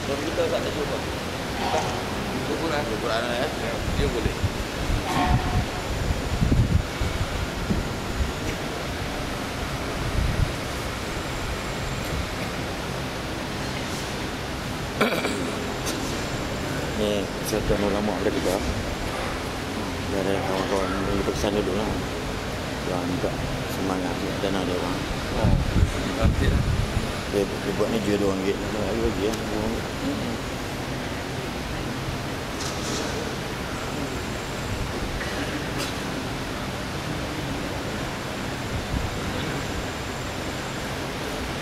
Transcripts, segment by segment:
Kalau kita tak ada juga. Quran ya. Dia boleh. Ni kesatuan ulama ada juga. Dari kawan-kawan yang berkesan dulu lah. Yang minta semangat dana dia orang. Nanti lah. Dia buat ni juga RM2. Lagi bagi ya.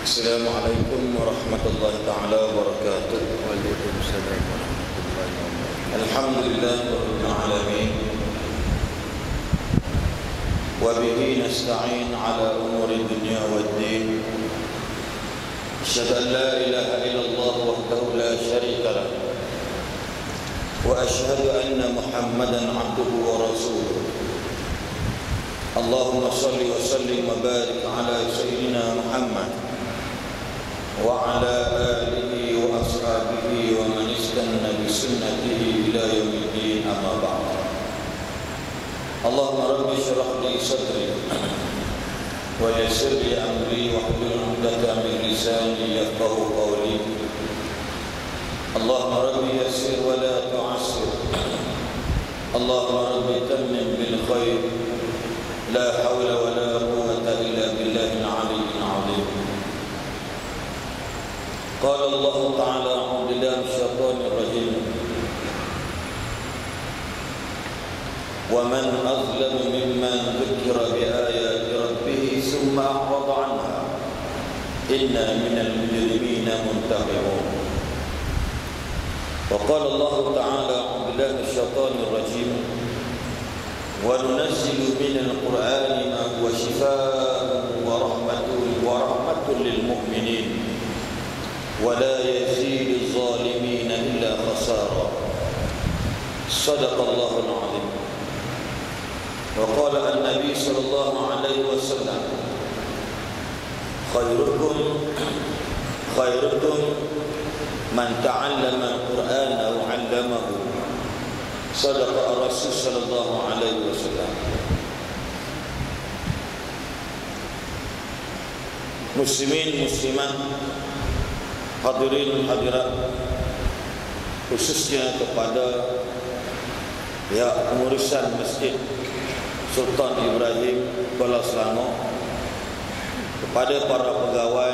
Assalamualaikum warahmatullahi ta'ala wabarakatuh. Waalaikumsalam warahmatullahi wabarakatuh. Alhamdulillah rabbil alamin. Wa bihi nasta'in ala umuri dunya waddin. Asyhadu an la ilaha illallah wahdahu la syarika lah. Wa asyhadu anna Muhammadan 'abduhu wa rasuluh. Allahumma shalli wa sallim wa barik ala sayyidina Muhammad wa ala alihi wa ashabihi wa man istanna bi sunnatihi ila yaumiddin, amma ba'd. Allahumma rabbi shrah li sadri wa yassir li amri wa hlul 'uqdatam min lisani yafqahu qawli. Allahumma rabbi yassir wa la tu'assir. Allahumma rabbi tammim bil khair. La hawla wa la quwwata illa billahil 'aliyyil 'azim. قال الله تعالى أعوذ بالله من الشيطان الرجيم ومن أظلم ممن ذكر بآيات ربه ثم أعرض عنها إنا من المجرمين منتقمون. وقال الله تعالى أعوذ بالله من الشيطان الرجيم وننزل من القرآن ما هو شفاء ورحمة للمؤمنين ولا يزيد الظالمين إلا خسارا. صدق الله العظيم. وقال النبي صلى الله عليه وسلم خيركم من تعلم القرآن وعلمه. صدق الرسول صلى الله عليه وسلم. Muslimin muslimat, hadirin hadirat, khususnya kepada pihak pengurusan Masjid Sultan Ibrahim Kuala Selangor, kepada para pegawai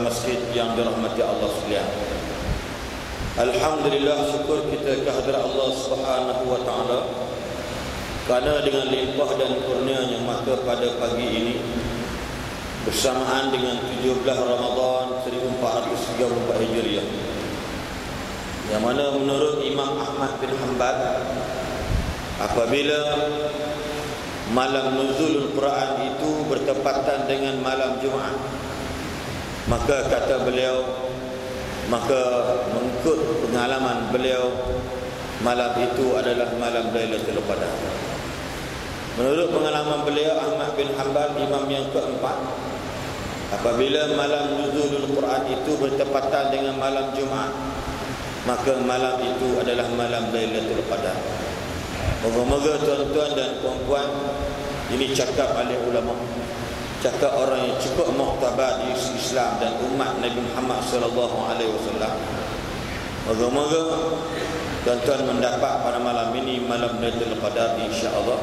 masjid yang dirahmati Allah sekalian. Alhamdulillah, syukur kita kehadirat Allah Subhanahu wa taala, kerana dengan limpah dan kurnianya maka pada pagi ini bersamaan dengan 17 Ramadan 1434 Hijriah, yang mana menurut Imam Ahmad bin Hanbal, apabila malam nuzulul Quran itu bertepatan dengan malam Jumaat, maka kata beliau, maka mengikut pengalaman beliau, malam itu adalah malam Lailatul Qadar. Menurut pengalaman beliau Ahmad bin Hanbal, imam yang keempat, apabila malam nuzulul Quran itu bertepatan dengan malam Jumaat, maka malam itu adalah malam Lailatul Qadar. Moga-moga tuan-tuan dan puan-puan, ini cakap oleh ulama, cakap orang yang cukup muktabar di Islam dan umat Nabi Muhammad sallallahu alaihi wasallam. Moga-moga tuan-tuan mendapat pada malam ini malam Lailatul Qadar, insya-Allah.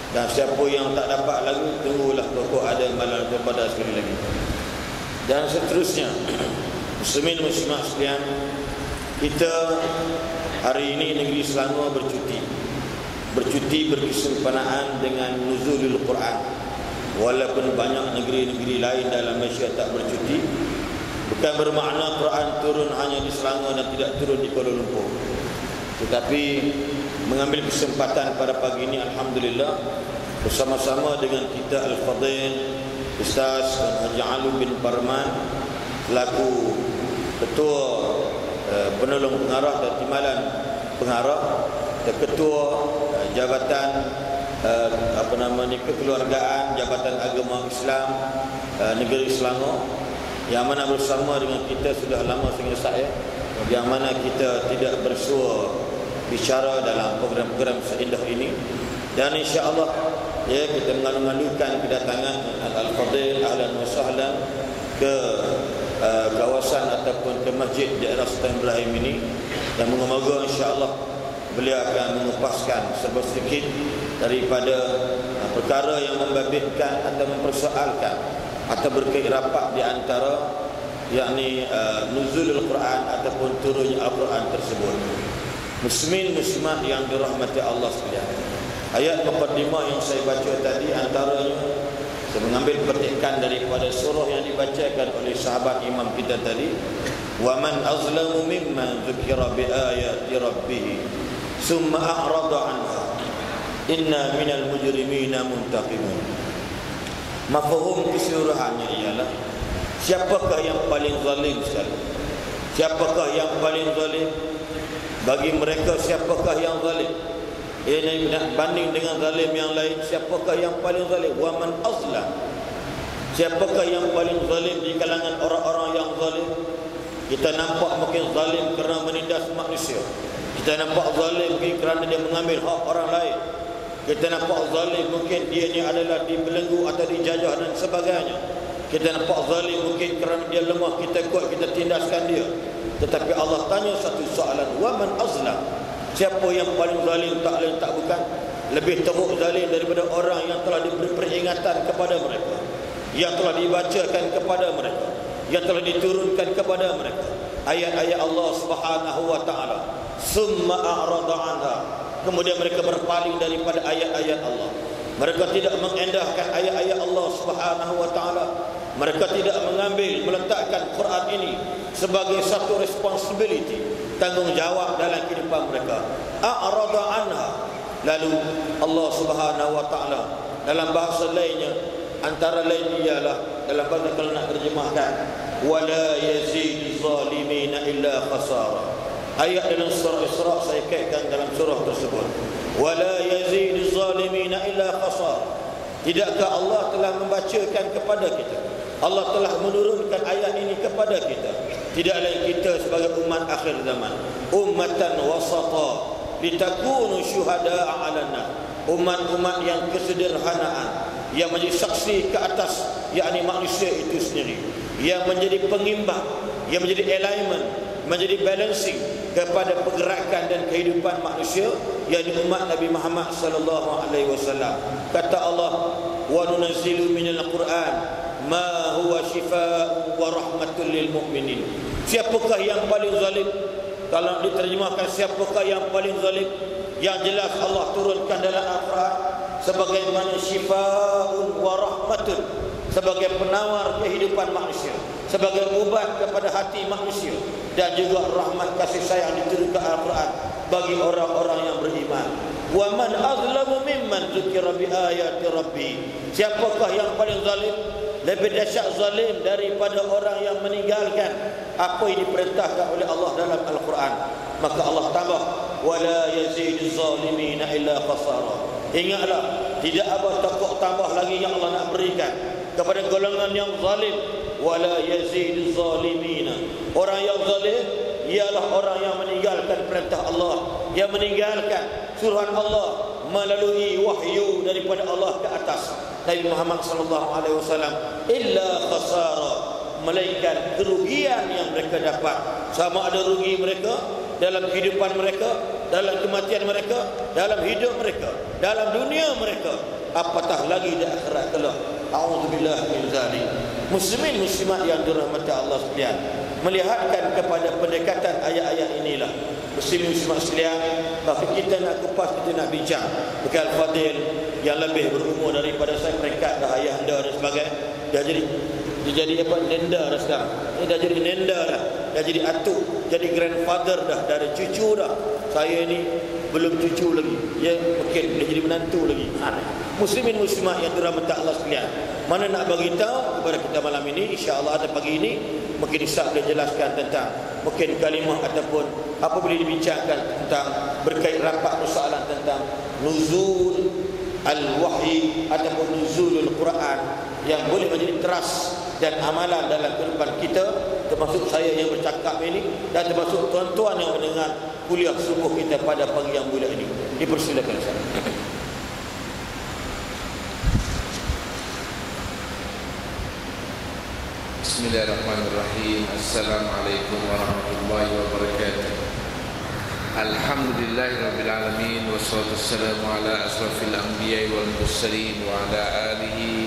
Dan siapa yang tak dapat lagi, tunggulah pokok ada malam Lailatul Qadar sekali lagi. Dan seterusnya, muslimin muslimat sekalian, kita hari ini negeri Selangor bercuti berkesempurnaan dengan nuzulul Quran. Walaupun banyak negeri-negeri lain dalam Malaysia tak bercuti, bukan bermakna Quran turun hanya di Selangor dan tidak turun di Kuala Lumpur. Tetapi mengambil kesempatan pada pagi ini, alhamdulillah, bersama-sama dengan kita Al-Fadhil Ustaz Haji Alu bin Parman selaku Ketua Penolong Pengarah dan Timbalan Pengarah dan Ketua Jabatan Kekeluargaan Jabatan Agama Islam Negeri Selangor, yang mana bersama dengan kita sudah lama sangat saya, yang mana kita tidak bersua bicara dalam program-program seindah ini. Dan insya-Allah ya, kita mengalu-alukan kedatangan Al-Fadil ahlan wa sahlan ke kawasan ataupun ke masjid daerah Sultan Ibrahim ini, dan moga-moga insya-Allah beliau akan mengupaskan serba sedikit daripada perkara yang membabitkan atau mempersoalkan atau berkait rapat di antara yakni nuzulul Quran ataupun turunnya Al-Quran tersebut. Muslimin muslimat yang dirahmati Allah sekalian, ayat muqaddimah yang saya baca tadi antaranya saya mengambil petikan daripada surah yang dibacakan oleh sahabat imam kita tadi, wa man azlamu mimman dzukira bi ayati rabbih summa a'rada anha inna minal mujrimina muntaqimun. Mafhum keseluruhannya ialah siapakah yang paling zalim sekali? Siapakah yang paling zalim? Bagi mereka siapakah yang zalim? Ini nak banding dengan zalim yang lain, siapakah yang paling zalim? Wa man azlam. Siapakah yang paling zalim di kalangan orang-orang yang zalim? Kita nampak mungkin zalim kerana menindas manusia. Kita nampak zalim mungkin kerana dia mengambil hak orang lain. Kita nampak zalim mungkin dia ni adalah dibelenggu atau dijajah dan sebagainya. Kita nampak zalim mungkin kerana dia lemah, kita kuat, kita tindaskan dia. Tetapi Allah tanya satu soalan, wa man azlam. Siapa yang paling zalim? Tak lain tak bukan lebih teruk zalim daripada orang yang telah diberi peringatan kepada mereka, yang telah dibacakan kepada mereka, yang telah diturunkan kepada mereka ayat-ayat Allah Subhanahu wa taala, summa a'rada anha, kemudian mereka berpaling daripada ayat-ayat Allah. Mereka tidak mengendahkan ayat-ayat Allah Subhanahu wa taala. Mereka tidak mengambil, meletakkan Quran ini sebagai satu responsibility, tanggungjawab dalam kehidupan mereka. A'rada anha. Lalu Allah Subhanahu wa taala dalam bahasa lainnya, antara lain ialah dalam bahasa kalau nak terjemahkan, wala yazid zalimina illa khasara. Ayat dalam surah Isra saya kaitkan dalam surah tersebut. Wala yazid zalimina illa khasara. Tidakkah Allah telah membacakan kepada kita, Allah telah menurunkan ayat ini kepada kita, tidak lain kita sebagai umat akhir zaman, ummatan wasata litakunu syuhada'a 'alan nas, umat-umat yang kesederhanaan, yang menjadi saksi ke atas yakni manusia itu sendiri, yang menjadi pengimbang, yang menjadi alignment, menjadi balancing kepada pergerakan dan kehidupan manusia, yakni umat Nabi Muhammad sallallahu alaihi wasallam. Kata Allah, wa nunazzilu minal Quran ma huwa shifaa'un wa rahmatul lil mu'minin. Siapakah yang paling zalim? Kalau diterjemahkan siapakah yang paling zalim? Yang jelas Allah turunkan dalam Al-Quran sebagaimana shifaa'un wa rahmatun, sebagai penawar kehidupan manusia, sebagai ubat kepada hati manusia, dan juga rahmat kasih sayang diturunkan Al-Quran bagi orang-orang yang beriman. Wa man azlamu mimman dzukira bi ayati rabbi. Siapakah yang paling zalim? Lebih dahsyat zalim daripada orang yang meninggalkan apa yang diperintahkan oleh Allah dalam Al-Quran. Maka Allah tambah, wala yazidu zalimina illa khasara. Ingatlah, tidak ada takut tambah lagi yang Allah nak berikan kepada golongan yang zalim. Wala yazidu zalimina. Orang yang zalim ialah orang yang meninggalkan perintah Allah, yang meninggalkan suruhan Allah melalui wahyu daripada Allah ke atas Nabi Muhammad sallallahu alaihi wasallam, illa khasara, melainkan kerugian yang mereka dapat. Sama ada rugi mereka dalam kehidupan mereka, dalam kematian mereka, dalam hidup mereka, dalam dunia mereka, apatah lagi di akhirat kelak. A'udzubillah min zalik. Muslimin muslimat yang dirahmati Allah sekalian, melihatkan kepada pendekatan ayat-ayat inilah, muslimin muslimat sekalian, maka kita nak kupas, kita nak bincang bekal fadil yang lebih berumur daripada saya, peringkat dah ayahanda dan sebagainya. Dia jadi apa, nenda dah sekarang. Ini dah jadi nenda dah, dah jadi atuk, jadi grandfather dah, dari cucu dah. Saya ni belum cucu lagi, ya mungkin dia jadi menantu lagi. Muslimin muslimat yang dirahmati Allah sekalian, mana nak bagi tahu kepada kita malam ini, insya-Allah ada pagi ini mungkin Isa boleh jelaskan tentang mungkin kalimah ataupun apa boleh dibincangkan tentang berkait rapat persoalan tentang nuzul al-wahyi ataupun nuzulul Quran yang boleh menjadi teras dan amalan dalam kehidupan kita, termasuk saya yang bercakap ini dan termasuk tuan-tuan yang mendengar kuliah subuh kita pada pagi yang mulia ini. Dipersilakan Ustaz. Bismillahirrahmanirrahim. Assalamualaikum warahmatullahi wabarakatuh. Alhamdulillahirabbil alamin wassalatu wassalamu ala asrafil anbiya'i wal mursalin wa ala alihi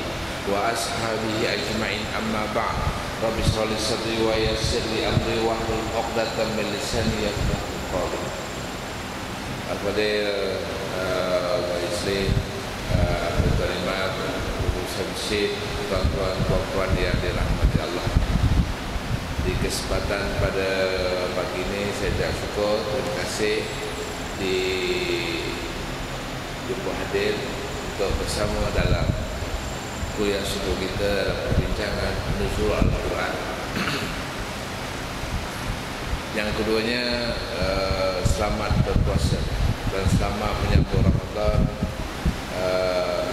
wa ashabihi ajma'in, amma ba'd. Rabbi shrah li sadri wa yassir li amri wahlul 'uqdatam min lisani yafqahu qawli. Al-Fadil Islam Tuan Imam, Ustaz Syed, tuan-tuan puan-puan yang dirahmati Allah. Di kesempatan pada pagi ini saya ucap syukur, terima kasih dijemput hadir untuk bersama dalam kuliah subuh kita dalam perbincangan nuzul Al-Quran. Yang keduanya, selamat berpuasa dan selamat menyambut Ramadan.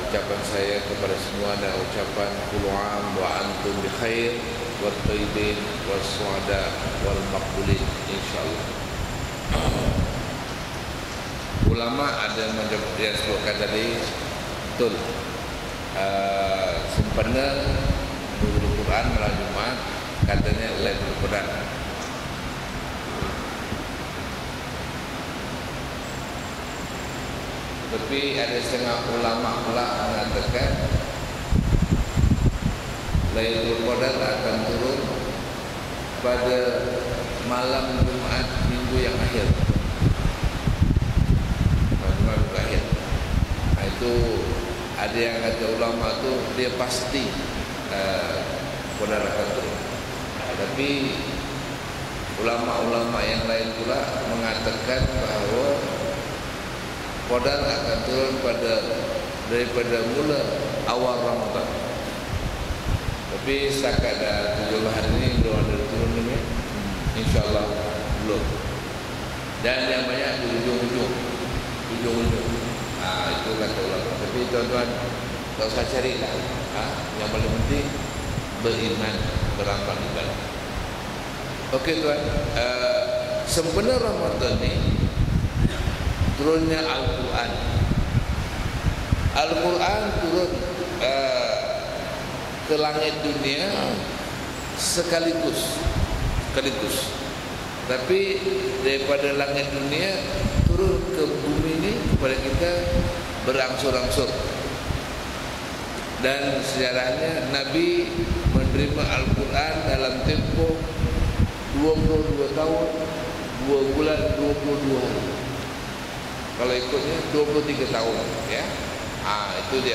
Ucapan saya kepada semua dan ucapan kullu 'am wa antum bi khair wa thayyibin wa suada wal maqbulin insyaallah. Ulama ada macam yang sebutkan tadi, betul. Sempena nuzul Quran malam Jumat katanya Lailatul Qadar. Tapi ada setengah ulama pula mengatakan Lailatul Qadar akan turun pada malam Jumat minggu yang akhir. Malam minggu akhir. Itu ada yang kata ulama tu dia pasti Qadar akan turun. Tapi ulama-ulama yang lain pula mengatakan bahawa Qadar akan turun daripada mula awal Ramadan. Tapi setakat dah 7 hari ini belum ada turun lagi. InsyaAllah belum. Dan yang banyak di ujung-ujung. Itu kata ulama. Tapi tuan-tuan tak usah carilah. Yang paling penting beriman, beramal ibadah. Okey tuan, sempena Ramadan ni turunnya Al-Quran. Al-Quran turun ke langit dunia sekaligus. Tapi daripada langit dunia turun ke bumi ini kepada kita berangsur-angsur. Dan sejarahnya Nabi menerima Al-Quran dalam tempoh 22 tahun 2 bulan 22 hari. Kalau ikutnya 23 tahun ya. Itu dia.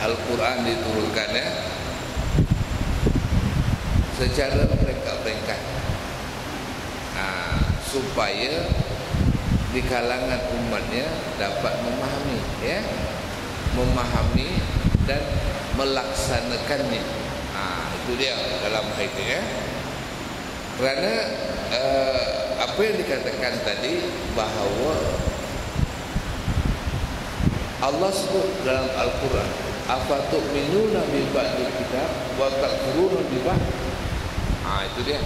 Al-Quran diturunkan ya secara peringkat-peringkat. Supaya di kalangan umatnya dapat memahami ya. Memahami dan melaksanakannya. Itu dia dalam hal itu ya. Kerana apa yang dikatakan tadi bahawa Allah sebut dalam Al-Quran, afatu'minuna bi ba'dil kitab wa takfuruna bi ba'd. Itu dia.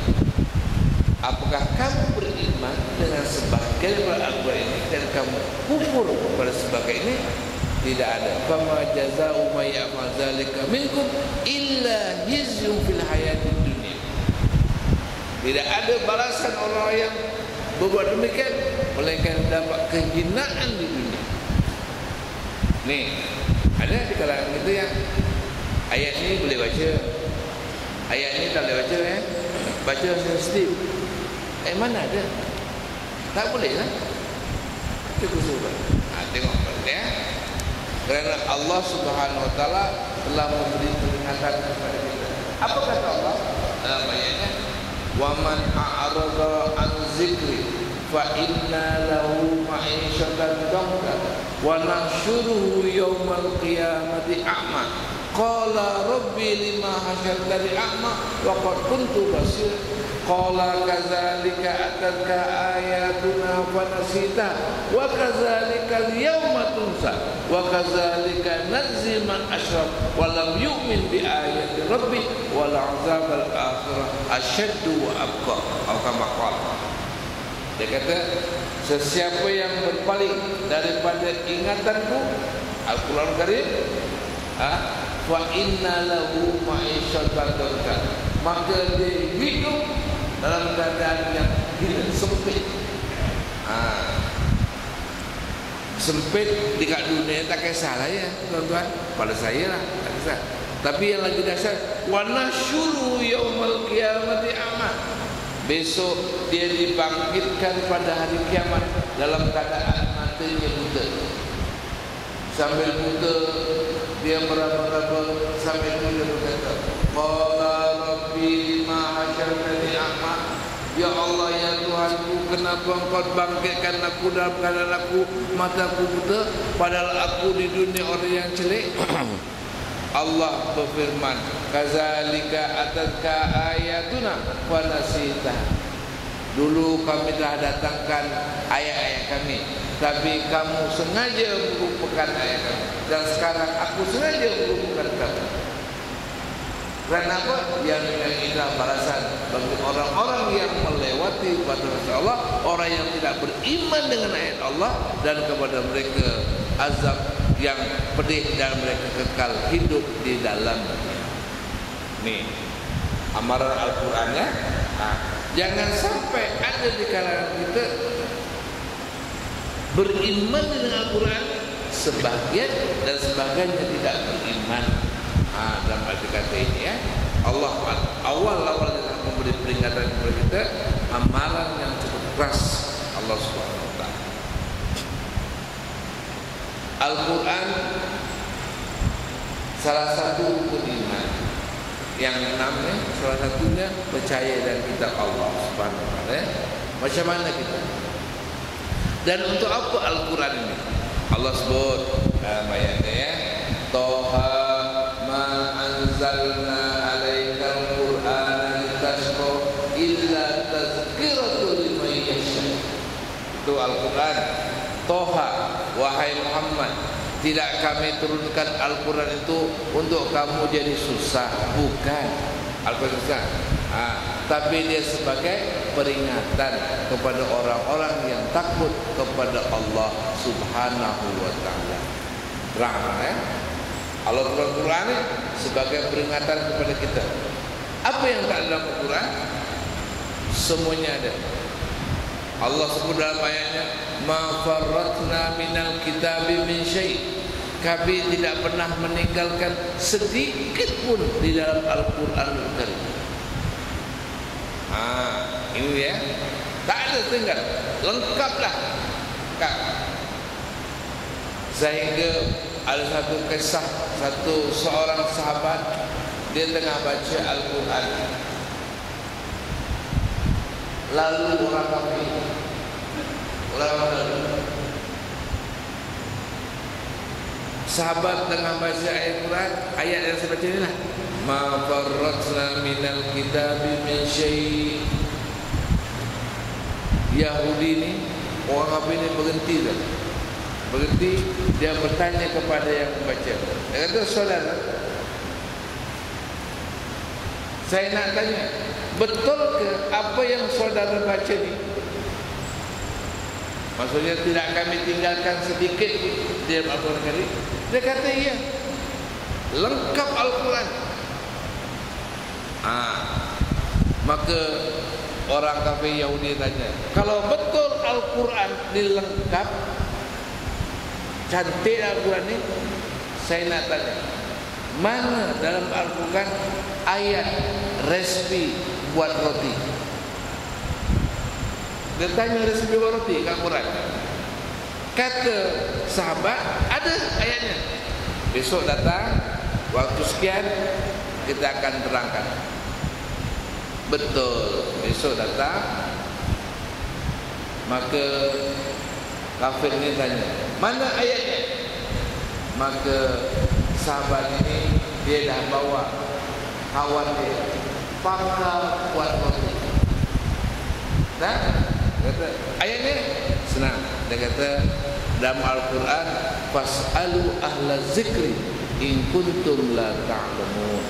Apakah kamu beriman dengan sebahagian Al-Quran ini dan kamu kufur kepada sebahagian ini? Tidak ada. Fama jazaa'u may ya'mal dzalika minkum illa khizyun fil hayatid dunya. Tidak ada balasan orang yang berbuat demikian melainkan dapat kehinaan di dunia. Nih, ada di kalangan kita yang ayat ini boleh baca, ayat ini tak boleh baca ya. Baca sensitif. Mana ada? Tak boleh lah. Cukup suruh. Tengok ya. Kerana Allah Subhanahu Wa Taala telah memberi peringatan kepada kita. Apa kata Allah dalam ayatnya? Wa man a'rada an zikri fa inna lahu ma'isyatan dhanka wa nahsyuruhu yaumal qiyamati a'ma qala rabbi lima hasyartani a'ma wa qad kuntu basir. Qala kadzalika atatka ayatuna fanasita wa kadzalika al-yawma tunsa wa kadzalika najzi man asyraf wa lam yu'min bi ayati rabbi wal 'adzabal akhirah asyaddu wa abqa. Atau kama qala. Dia kata, sesiapa yang berpaling daripada ingatanku, Al-Quran Karim, fa inna lahu ma'isyatan dhanka, maka dia hidup dalam keadaan yang sempit. Sempit di kat dunia tak kisahlah ya tuan-tuan, pada saya lah tak kisah. Tapi yang lagi dahsyat, wa nasyuru yaumal qiyamati a'ma, besok dia dibangkitkan pada hari kiamat dalam keadaan matanya buta. Sambil buta dia meraba-raba, sambil dia berkata, qala rabbi ma hasyartani a'ma, ya Allah ya Tuhanku, kenapa engkau bangkitkan aku dalam keadaan mataku buta, padahal aku di dunia orang yang celik. Allah berfirman, kadzalika atatka ayatuna wa nasita. Dulu kami telah datangkan ayat-ayat kami, tapi kamu sengaja melupakan ayat kami, dan sekarang aku sengaja melupakan kamu. Kenapa? Yang inilah balasan bagi orang-orang yang melewati batas Allah, orang yang tidak beriman dengan ayat Allah, dan kepada mereka azab yang pedih dan mereka kekal hidup di dalamnya. Nih amaran Al-Qurannya. Jangan sampai ada di kalangan kita beriman dengan Al-Quran sebagian dan sebagainya tidak beriman. Dalam arti kata ini ya, Allah awal-awal telah memberi peringatan kepada kita, amalan yang cukup keras Allah Subhanahu wa taala. Al-Quran salah satu rukun iman. Yang enamnya, salah satunya percaya dan kitab Allah Subhanahu wa taala. Macam mana kita? Dan untuk apa Al-Quran ini? Allah sebut dalam ayatnya ya, Toha ma anzalna alaikal Qur'ana litashqa illa tazkiratul liman yasha. Itu Al-Quran. Toha, wahai Muhammad, tidak kami turunkan Al-Quran itu untuk kamu jadi susah. Bukan Al-Quran susah, tapi dia sebagai peringatan kepada orang-orang yang takut kepada Allah Subhanahu wa ta'ala. Terang ya, Allah Al-Quran ini sebagai peringatan kepada kita. Apa yang tak ada dalam Al-Quran? Semuanya ada. Allah sebut dalam ayatnya, ma farratna minal kitabi min syai', kami tidak pernah meninggalkan sedikit pun di dalam Al-Quran Karim. Ini ya, tak ada tinggal, lengkaplah. Sehingga ada satu kisah, seorang sahabat, dia tengah baca Al-Quran, lalu orang kafir, sahabat tengah baca Al-Quran, ayat yang saya baca inilah, ma farratna minal kitabi min syai'. Yahudi ni, orang kafir ni berhenti, dia bertanya kepada yang membaca. Dia kata, saudara, saya nak tanya, betul ke apa yang saudara baca ni? Maksudnya tidak kami tinggalkan sedikit di dalam Al-Quran Karim. Dia kata iya, lengkap Al-Quran. Maka orang kafir Yahudi tanya, kalau betul Al-Quran dilengkap, cantik Al-Quran ni, saya nak tanya, mana dalam Al-Quran ayat resipi buat roti? Dia tanya resipi buat roti kat Quran. Kata sahabat, ada ayatnya. Besok datang, waktu sekian kita akan terangkan. Betul, besok datang. Maka kafir ini tanya, mana ayatnya? Maka sahabat ini, dia dah bawa kawan dia, pangkal buat roti. Nah, kata ayatnya senang. Dia kata dalam Al-Quran, fas'alu ahla zikri in kuntum la ta'lamun.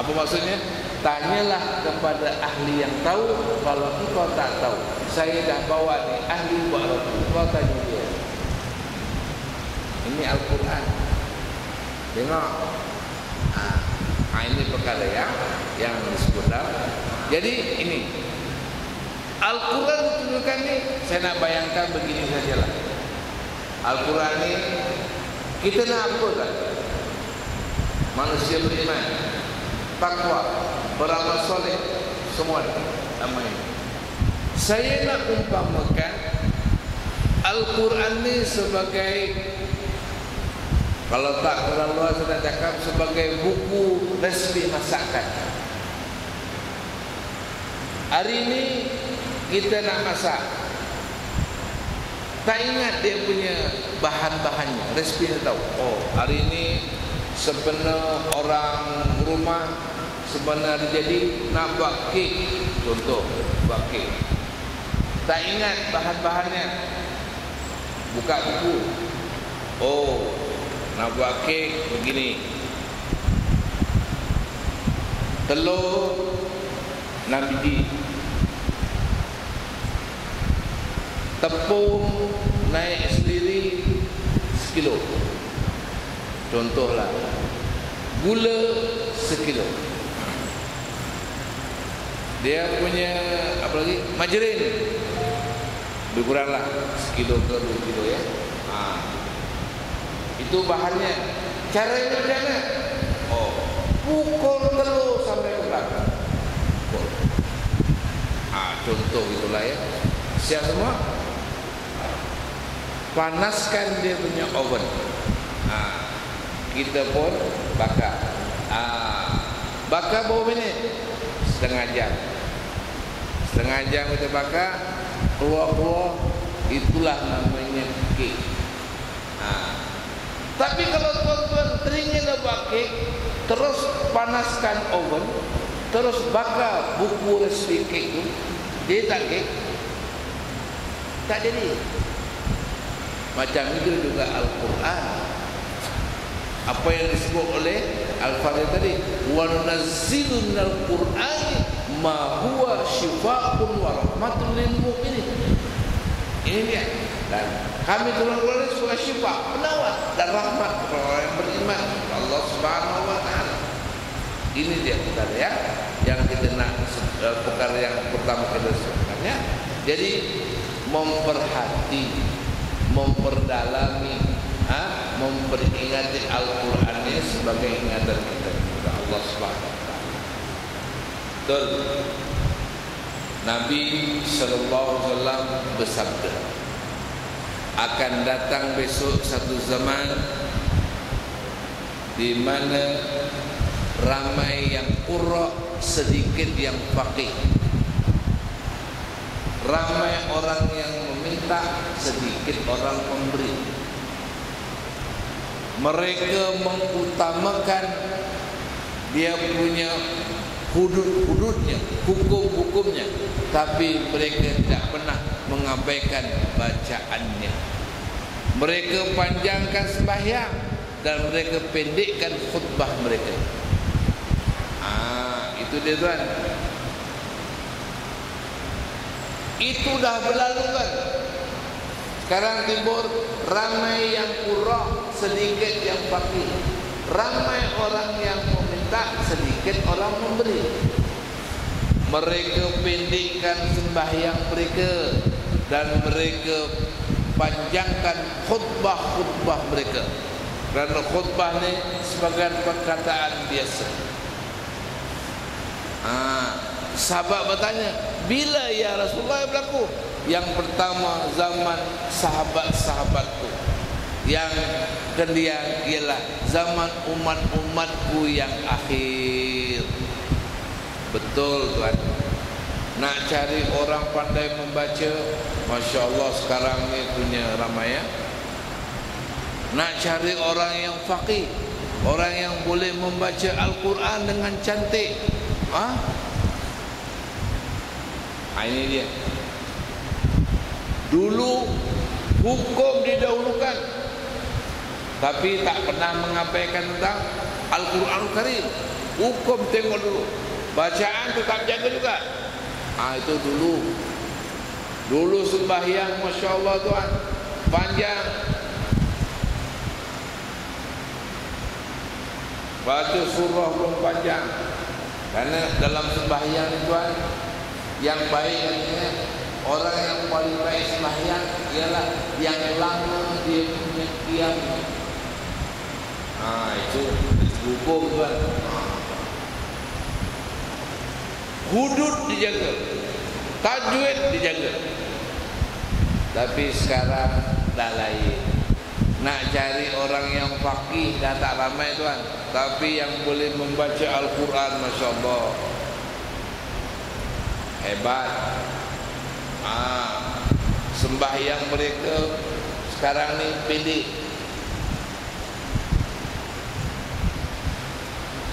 Apa maksudnya? Tanyalah kepada ahli yang tahu kalau engkau tak tahu. Saya dah bawa ni ahli buat apa? Kau tanya dia. Ini Al-Quran. Tengok. Ini perkara yang disebut dalam. Jadi ini Al-Quran ditunjukkan ni, saya nak bayangkan begini sajalah. Al-Quran ni kita nak apa kan? Manusia beriman, takwa, beramal soleh, semua nama ini. Saya nak umpamakan Al-Quran ni sebagai, kalau tak terlalu luas saya cakap, sebagai buku resmi masakan. Hari ini kita nak masak, tak ingat dia punya bahan-bahannya, resipi tahu. Oh, hari ini sebenarnya orang rumah sebenarnya jadi nak buat kek, contoh buat kek, tak ingat bahan-bahannya, buka buku. Oh, nak buat kek begini, telur 6 biji, tepung naik sendiri sekilo, contohlah, gula sekilo, dia punya apa lagi, margarin lebih kuranglah sekilo ke 2 kilo ya. Itu bahannya. Caranya macam mana? Oh, pukul telur sampai ke belakang. Contoh itulah ya. Siap semua? Panaskan dia punya oven. Kita pun bakar. Bakar berapa minit? Setengah jam. Setengah jam kita bakar, keluar-keluar, itulah namanya kek. Tapi kalau tuan-tuan teringin nak buat kek, terus panaskan oven, terus bakar buku resipi kek tu, dia tak kek, tak jadi. Macam itu juga Al-Quran. Apa yang disebut oleh Al-Fatihah tadi, wa nunazzilu minal Qur'ani ma huwa syifaa'un wa rahmatun lil mu'minin. Ini dia. Dan kami turun-turun sebagai syifa, penawar dan rahmat kepada orang yang beriman Allah Subhanahu wa taala. Ini dia perkara ya, yang kita nak, perkara yang pertama kita sebenarnya. Jadi memperhati, memperdalami, memperingati Al-Quran ini sebagai ingatan kita kepada Allah Subhanahu wa taala. Betul. Nabi sallallahu alaihi wasallam bersabda, akan datang besok satu zaman di mana ramai yang qurra, sedikit yang faqih. Ramai orang yang meminta, sedikit orang memberi. Mereka mengutamakan dia punya hudud-hududnya, hukum-hukumnya, tapi mereka tidak pernah mengabaikan bacaannya. Mereka panjangkan sembahyang dan mereka pendekkan khutbah mereka. Itu dia tuan. Itu dah berlalu kan. Sekarang timur ramai yang qurra, sedikit yang faqih. Ramai orang yang meminta, sedikit orang memberi. Mereka pendekkan sembahyang mereka dan mereka panjangkan khutbah-khutbah mereka. Kerana khutbah ni sebagai perkataan biasa. Sahabat bertanya, bila ya Rasulullah berlaku? Yang pertama zaman sahabat-sahabatku. Yang kedua ialah zaman umat-umatku yang akhir. Betul tuan. Nak cari orang pandai membaca, Masya Allah sekarang ni punya ramai ya. Nak cari orang yang faqih, orang yang boleh membaca Al-Quran dengan cantik, Ini dia. Dulu hukum didahulukan, tapi tak pernah mengabaikan tentang Al-Quranul Karim. Hukum tengok dulu, bacaan tetap jaga juga. Itu dulu sembahyang, Masya Allah Tuhan, panjang. Baca surah belum panjang. Karena dalam sembahyang itu Tuhan, yang baik katanya, orang yang paling baik sembahyang ialah yang lama dia punya qiyam. Itu hukum Tuhan. Hudud dijaga, tajwid dijaga. Tapi sekarang dah lain. Nak cari orang yang faqih dah tak ramai Tuhan. Tapi yang boleh membaca Al-Quran, Masya Allah, hebat. Sembahyang mereka sekarang ni pendek.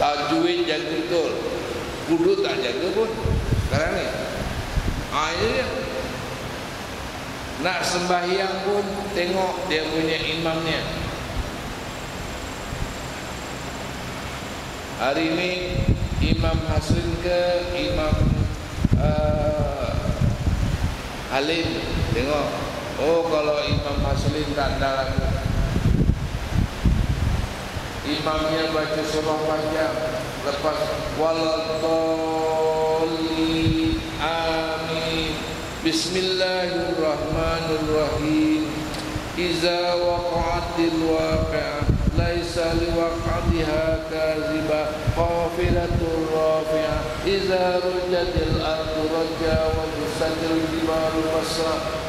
Tajwid jaga betul, hudud tak jaga pun sekarang ni. Ini dia. Nak sembahyang pun tengok dia punya imamnya. Hari ini Imam Hasrin ke Imam Halim, tengok. Kalau Imam Hasrin tak ada lagi, imamnya baca surah panjang, lepas waladhdallin amin, bismillahirrahmanirrahim, iza waqa'atil waqi'ah laisa liwaq'atiha kazibah khafilatur rafi'ah, iza rujatil ardu rajja wa busatil jibalu basra.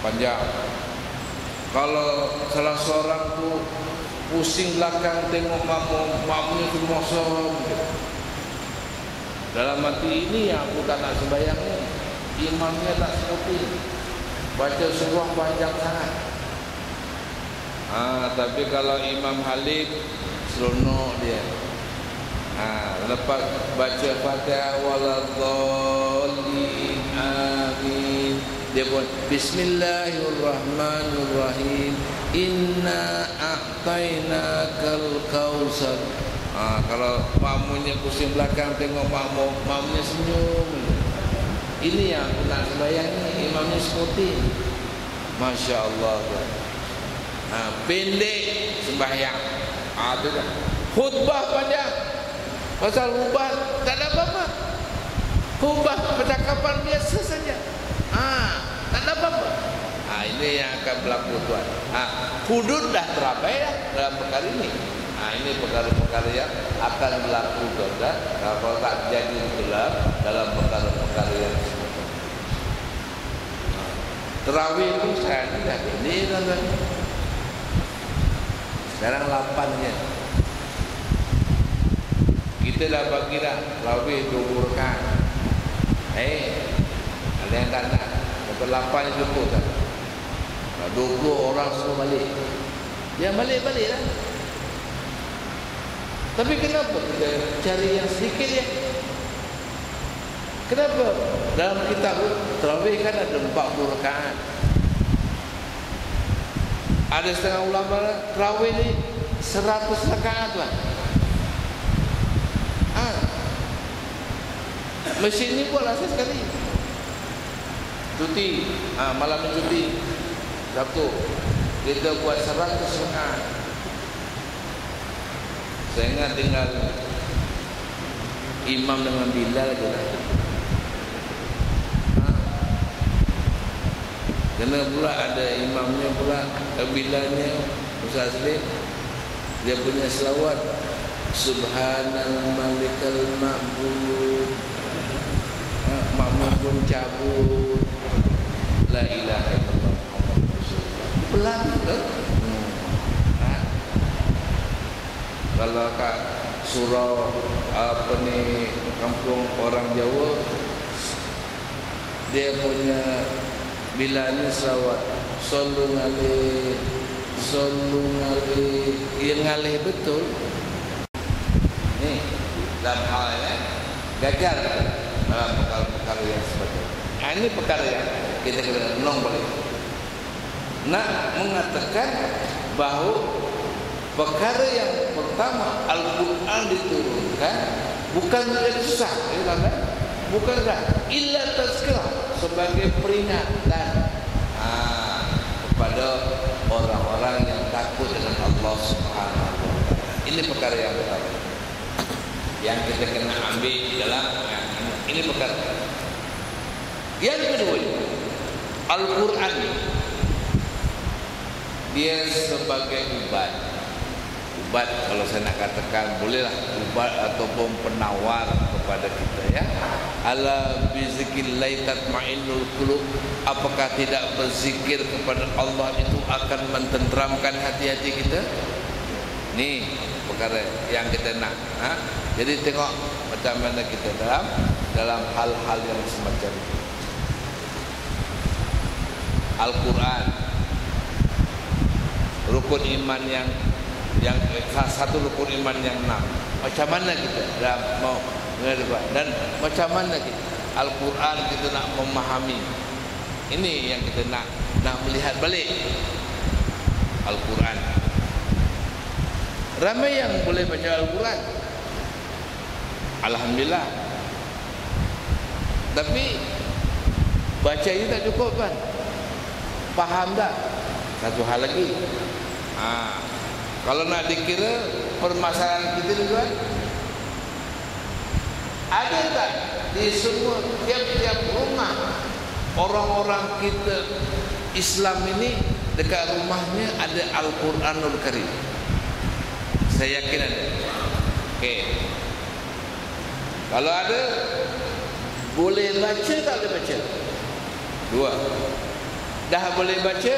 Panjang. Kalau salah seorang tu pusing belakang tengok makmumnya tu mosong, dalam hati ini yang aku tak nak sembahyang ni, imamnya tak seperti baca surah panjang sangat. Tapi kalau Imam Halim seronok dia. Lepas baca Fatihah waladhdallin amin, dia pun bismillahirrahmanirrahim, inna a'tainakal kautsar. Kalau makmumnya pusing belakang tengok makmumnya senyum. Ini yang aku nak sembahyang ni, imamnya seperti, Masya Allah. Pendek sembahyang. Itu kan. Khutbah panjang. Pasal khutbah tak ada apa-apa. Khutbah percakapan biasa saja. Tak ada apa-apa. Ini yang akan berlaku Tuhan. Hudud dah terabai dah dalam perkara ini. Ini perkara-perkara yang akan berlaku Tuhan. Kalau tak jadi dalam perkara-perkara yang semua. Terawih pun sekarang dah ini tuan-tuan. Sekarang 8 je. Kita dah bagi dah terawih 20 rakaat. Ada yang tak nak. Lepas 8 je cukup tak? 20 orang semua balik. Yang balik-balik lah. Tapi kenapa kita cari yang sedikit je? Kenapa? Dalam kitab terawih kan ada 40 rakaat. Ada setengah ulama terawih ni 100 rakaat tuan. Mesin ni buatlah sekali. Cuti, malam cuti Sabtu, kita buat 100 rakaat. Saya ingat tinggal imam dengan Bilal je lah. Kena pula ada imamnya pula, Bilalnya Ustaz Aslim, dia punya selawat Subhanal Malikal Ma'bud, makmum pun cabut La ilaha illallah pelan ke? Kalau kat surau kampung orang Jawa, dia punya bilanya selawat sallu alaihi yang ngalih betul ni dalam hal ini gagal dalam perkara-perkara yang seperti Ini perkara yang kita kena renung balik. Nak mengatakan bahawa perkara yang pertama Al-Quran diturunkan bukan yang susah, bukan illa tazkirah, sebagai peringatan kepada orang-orang yang takut dengan Allah Subhanahu wa taala. Ini perkara yang pertama yang kita kena ambil dalam ini perkara. Yang kedua, Al-Quran dia sebagai ubat. Ubat, kalau saya nak katakan, bolehlah ubat ataupun penawar kepada kita, ya. Ala bizikrillah tatma'innul qulub. Apakah tidak berzikir kepada Allah itu akan mententeramkan hati-hati kita? Ni perkara yang kita nak. Jadi tengok macam mana kita dalam hal-hal yang semacam itu. Al-Quran, rukun iman yang satu rukun iman yang 6. Macam mana kita mau dan macam mana kita Al-Quran kita nak memahami. Ini yang kita nak melihat balik Al-Quran. Ramai yang boleh baca Al-Quran, alhamdulillah. Tapi baca ini tak cukup kan? Faham tak? Satu hal lagi. Kalau nak dikira permasalahan kita ni kan, ada tak di semua tiap-tiap rumah orang-orang kita Islam ini dekat rumahnya ada Al-Quranul Karim? Saya yakin ada. Okey. Kalau ada, boleh baca tak boleh baca? Dua. Dah boleh baca,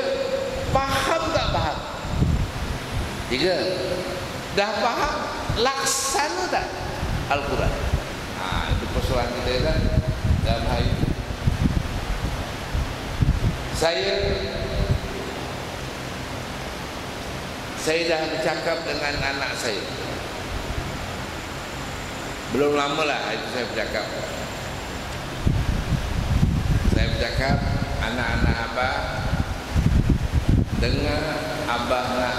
faham tak faham? Tiga. Dah faham, laksana tak Al-Quran? Itu persoalan kita kan dalam hal itu. Saya dah bercakap dengan anak saya. Belum lama lah itu saya bercakap. Saya bercakap, anak-anak abah, dengar abah nak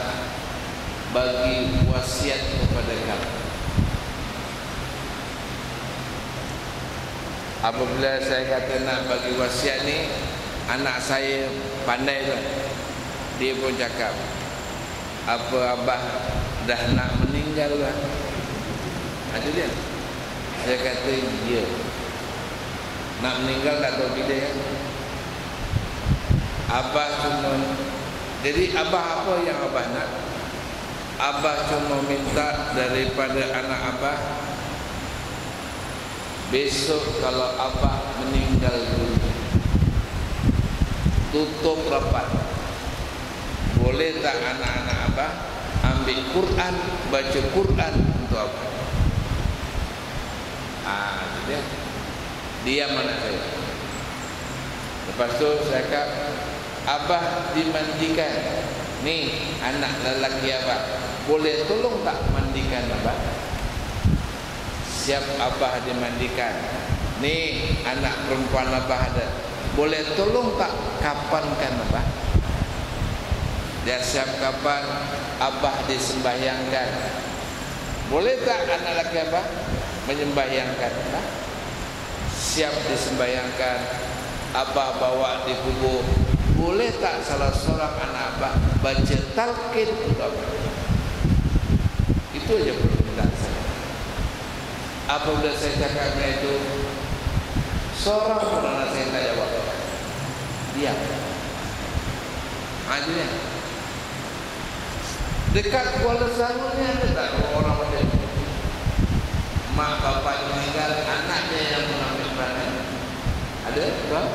bagi wasiat kepada kamu. Apabila saya kata nak bagi wasiat ni, anak saya pandai tu. Dia pun cakap, apa abah dah nak meninggal lah. Ada dia. Saya kata ya. Nak meninggal tak tahu bila kan. Abah cuma, jadi abah apa yang abah nak? Abah cuma minta daripada anak abah, besok kalau abah meninggal dulu, tutup rapat. Boleh tak anak-anak abah ambil Quran, baca Quran untuk abah? Dia mana saya. Lepas tu saya kata, abah dimandikan. Ni anak lelaki abah, boleh tolong tak mandikan abah? Siap abah dimandikan. Ni anak perempuan abah ada, boleh tolong tak kapankan abah? Dia siap kapan abah disembahyangkan. Boleh tak anak lelaki abah menyembahyangkan abah? Siap disembahyangkan, abah bawa di kubur. Boleh tak salah seorang anak abah baca talqin untuk abah? Itu aja permintaan saya. Apabila saya cakapnya itu, seorang pun anak saya tak jawab. Diam. Aja. Dekat Kuala Selangor ni ada tak orang macam itu? Mak bapak meninggal, anaknya yang mengambil peranan. Ada? Tak?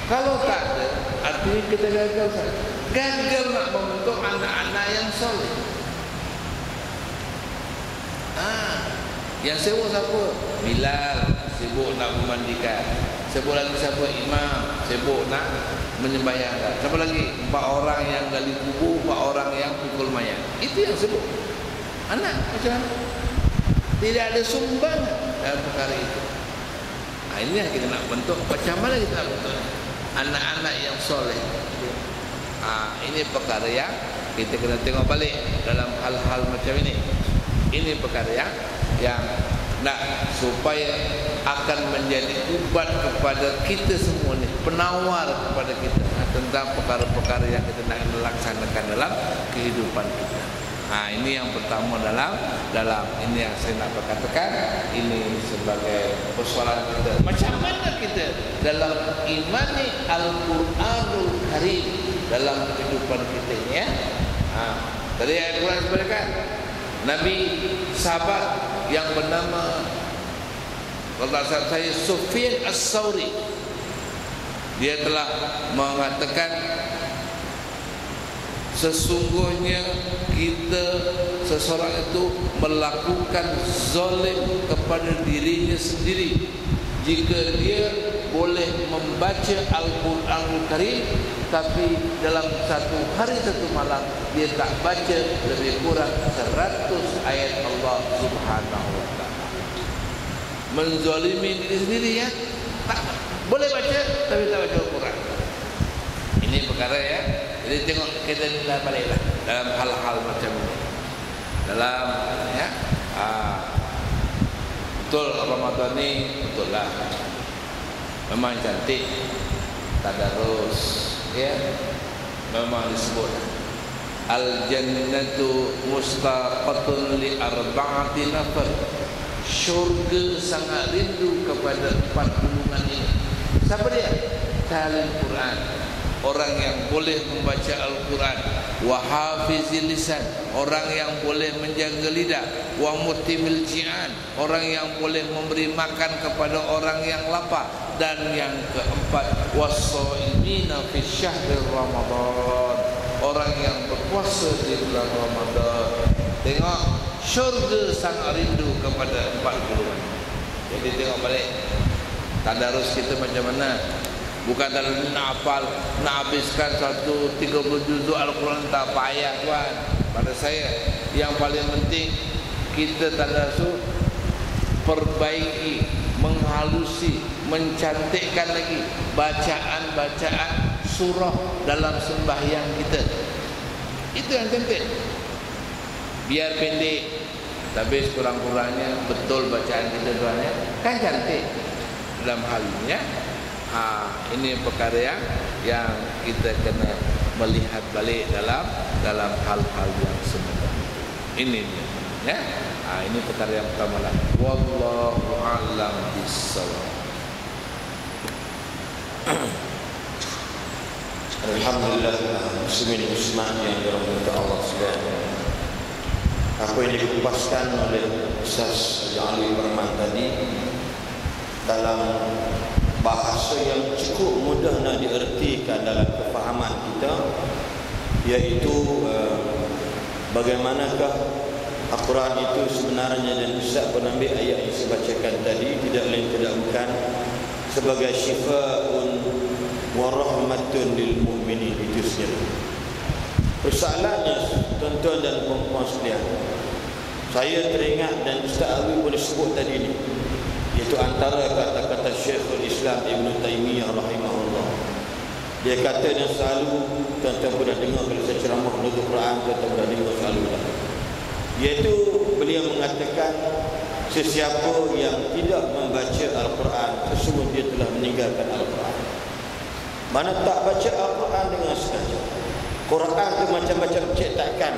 Kalau tak ada, artinya kita gagal saja. Gagal nak membentuk anak-anak yang soleh. Yang sibuk siapa? Bilal, sibuk nak memandikan. Sibuk lagi siapa? Imam, sibuk nak menyembahyangkan. Siapa lagi? 4 orang yang gali kubur, 4 orang yang pukul mayat. Itu yang sibuk. Anak macam mana? Tidak ada sumbangan. dalam perkara itu. Ini yang kita nak bentuk. Macam mana kita nak bentuk anak-anak yang soleh? Ini perkara yang kita kena tengok balik dalam hal-hal macam ini. Ini perkara yang nak supaya akan menjadi ubat kepada kita semua ni, penawar kepada kita tentang perkara-perkara yang kita nak laksanakan dalam kehidupan kita. Ini yang pertama dalam ini yang saya nak katakan, ini sebagai persoalan kita. Macam mana kita dalam imani Al-Quranul Karim dalam kehidupan kita ini ya? Tadi ayat Quran sebutkan Nabi sahabat yang bernama kalau saya Sufyan As-Sauri, dia telah mengatakan sesungguhnya kita seseorang itu melakukan zalim kepada dirinya sendiri jika dia boleh membaca Al-Quranul Karim tapi dalam satu hari satu malam dia tak baca lebih kurang 100 ayat Allah Subhanahu wa taala. Menzalimi diri sendiri ya. Tak boleh baca tapi tak baca Al-Quran. Ini perkara ya. Jadi tengok kita nilai baliklah dalam hal-hal macam ini. Dalam ya, betul Ramadan ni betul lah. Memang cantik, tadarus, ya. Memang disebut al-jannatu mustaqatun li arba'ati nafar. Syurga sangat rindu kepada 4 golongan ini. Siapa dia? Talil Quran, orang yang boleh membaca Al-Quran, wa hafizil lisan, orang yang boleh menjaga lidah, wa mutimil ji'an, orang yang boleh memberi makan kepada orang yang lapar, dan yang keempat was-shaimina fi syahril Ramadan, orang yang berpuasa di bulan Ramadan. Tengok, syurga sangat rindu kepada 4 golongan. Jadi tengok balik tadarus kita macam mana. Bukan dalam nak hafal, nak habiskan 30 juzuk Al-Quran tak payah tuan. Pada saya yang paling penting kita tadarus, perbaiki, menghalusi, mencantikkan lagi bacaan-bacaan surah dalam sembahyang kita. Itu yang cantik. Biar pendek tapi kurang-kurangnya betul bacaan kita tuan ya. Kan cantik dalam hal ini ya. Ini perkara yang kita kena melihat balik dalam hal-hal yang sebenarnya. Ini dia ya. Ini perkara yang pertama lah. Wallahu a'lam bissawab. Alhamdulillah, muslimin muslimat yang dirahmati Allah sekalian. Apa yang dikupaskan oleh Ustaz Ali Berman tadi dalam bahasa yang cukup mudah nak diertikan dalam kefahaman kita, iaitu bagaimanakah Al-Quran itu sebenarnya, dan Ustaz pun ambil ayat yang saya bacakan tadi, tidak lain tidak bukan sebagai syifa'un wa rahmatun lil mu'minin, itu sendiri. Persoalannya tuan-tuan dan puan-puan sekalian, saya teringat dan Ustaz Abi boleh sebut tadi ni, itu antara kata-kata Syekhul Islam Ibn Taymiyah rahimahullah. Dia kata dan selalu tuan-tuan pernah dengar kalau saya ceramah menurut Quran, tuan-tuan pernah dengar selalu lah. Iaitu beliau mengatakan sesiapa yang tidak membaca Al-Quran sesungguhnya dia telah meninggalkan Al-Quran. Mana tak baca Al-Quran dengan sengaja. Quran tu macam-macam cetakan.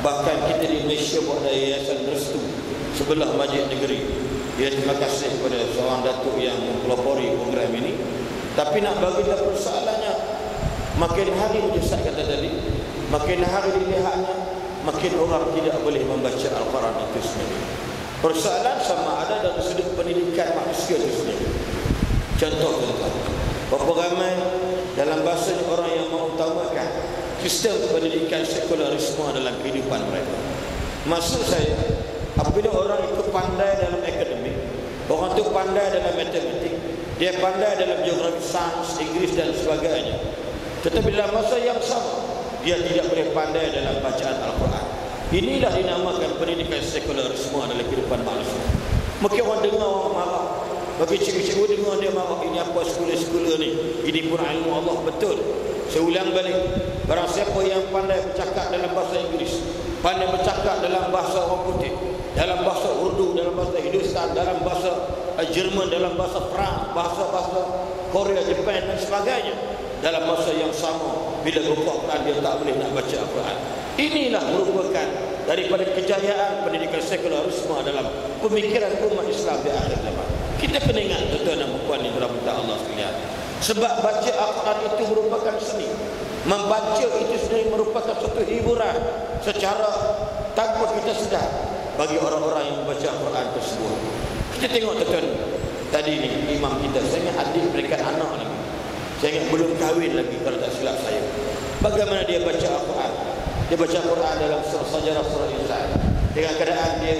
Bahkan kita di Malaysia buat yayasan restu sebelah Masjid Negeri. Ya, terima kasih kepada seorang datuk yang mempelopori program ini. Tapi nak bagi tahu persoalannya, makin hari Ustaz kata tadi, makin hari dilihatnya, makin orang tidak boleh membaca Al-Quran itu sendiri. Persoalan sama ada dari sudut pendidikan manusia itu sendiri. Contoh, berapa ramai dalam bahasa orang yang mengutamakan sistem pendidikan sekularisme dalam kehidupan mereka. Maksud saya, apabila orang itu pandai dalam akademik, orang itu pandai dalam matematik, dia pandai dalam geografi, sains, Inggeris dan sebagainya, tetapi dalam masa yang sama dia tidak boleh pandai dalam bacaan Al-Quran. Inilah dinamakan pendidikan sekularisme dalam kehidupan manusia. Mungkin orang dengar orang marah. Bagi cikgu-cikgu dengar dia marah. Ini apa sekolah-sekolah ni? Ini pun ilmu Allah betul. Saya ulang balik. Barang siapa yang pandai bercakap dalam bahasa Inggeris, pandai bercakap dalam bahasa orang putih, dalam bahasa Urdu, dalam bahasa Hindustan, dalam bahasa Jerman, dalam bahasa Perancis, bahasa-bahasa Korea, Jepun dan sebagainya, dalam masa yang sama, bila rupakkan dia tak boleh nak baca Al-Quran. Inilah merupakan daripada kejayaan pendidikan sekularisme dalam pemikiran umat Islam di akhir zaman. Kita kena ingat tuan-tuan dan puan yang dirahmati Allah sekalian. Sebab baca Al-Quran itu merupakan seni. Membaca itu sendiri merupakan satu hiburan secara tanpa kita sedar bagi orang-orang yang membaca Al-Quran tersebut. Kita tengok tuan-tuan, tadi ni imam kita, saya ingat adik peringkat anak lagi. Saya ingat belum kahwin lagi kalau tak silap saya. Bagaimana dia baca Al-Quran? Dia baca Al-Quran dalam sejarah surah Insan dengan keadaan dia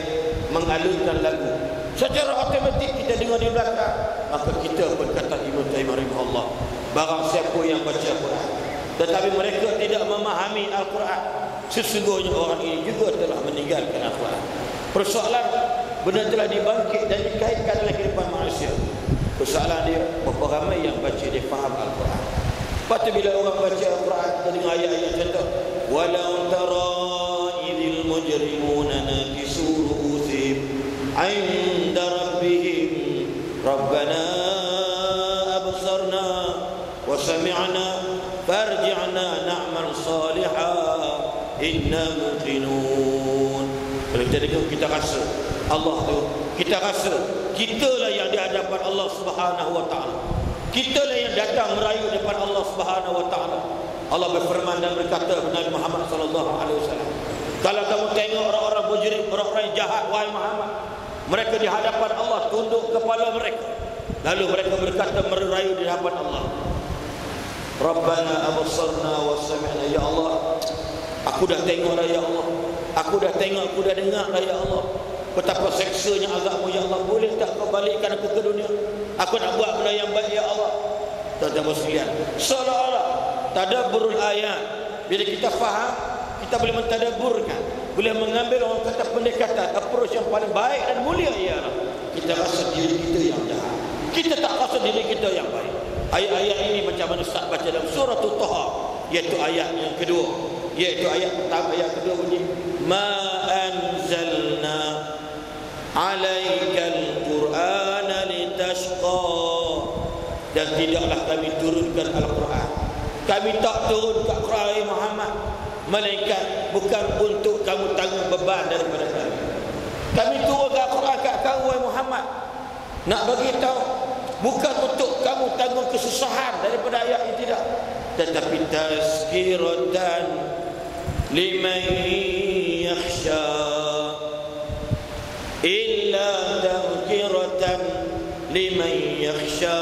mengalunkan lagu. Secara otomatik kita dengar di belakang, maka kita berkata Ibnu Taimiyah rahimahullah, barang siapa yang baca Al-Quran tetapi mereka tidak memahami Al-Quran, sesungguhnya orang ini juga telah meninggalkan Al-Quran. Persoalan benda telah dibangkit dan dikaitkan dalam kehidupan manusia. Persoalan dia, berapa ramai yang baca dia faham Al-Quran. Lepas tu bila orang baca Al-Quran, kita dengar ayat-ayat contoh, walau tara idil mujrimuna nakisu ru'usihim 'inda rabbihim rabbana absarna wa sami'na farji'na na'mal salihan inna muqinun. Kalau kita dengar, kita rasa Allah tu, kita rasa kitalah yang di hadapan Allah Subhanahu wa taala. Kitalah yang datang merayu depan Allah Subhanahu wa taala. Allah berfirman dan berkata kepada Nabi Muhammad sallallahu alaihi wasallam, kalau kamu tengok orang-orang mujrim, orang-orang jahat, wahai Muhammad, mereka di hadapan Allah tunduk kepala mereka, lalu mereka berkata merayu di hadapan Allah, Rabbana absarna wa sami'na, ya Allah, aku dah tengok dah ya Allah, aku dah tengok, aku dah dengar dah ya Allah, betapa seksanya azabmu ya Allah, boleh tak kau balikkan aku ke dunia, aku nak buat benda yang baik ya Allah. Tuan-tuan sekalian, seolah-olah tadabburul ayat, bila kita faham, kita boleh mentadabburkan, boleh mengambil orang kata pendekatan, approach yang paling baik dan mulia ialah kita rasa diri kita yang jahat, kita tak rasa diri kita yang baik. Ayat-ayat ini macam mana Ustaz baca dalam surah Taha, iaitu ayat yang kedua, iaitu ayat pertama, ayat kedua bunyi ma anzalna alaikal qur'ana litashqa, dan tidaklah kami turunkan Al-Quran, kami tak turun ke Al-Quran Muhammad melainkan bukan untuk kamu tanggung beban daripada kami. Kami turun ke Al-Quran kat kamu Muhammad nak bagi tahu, bukan untuk kamu tanggung kesusahan daripada ayat ini, tidak, tetapi tazkiratan liman yakhsha, illa tazkiratan liman yakhsha.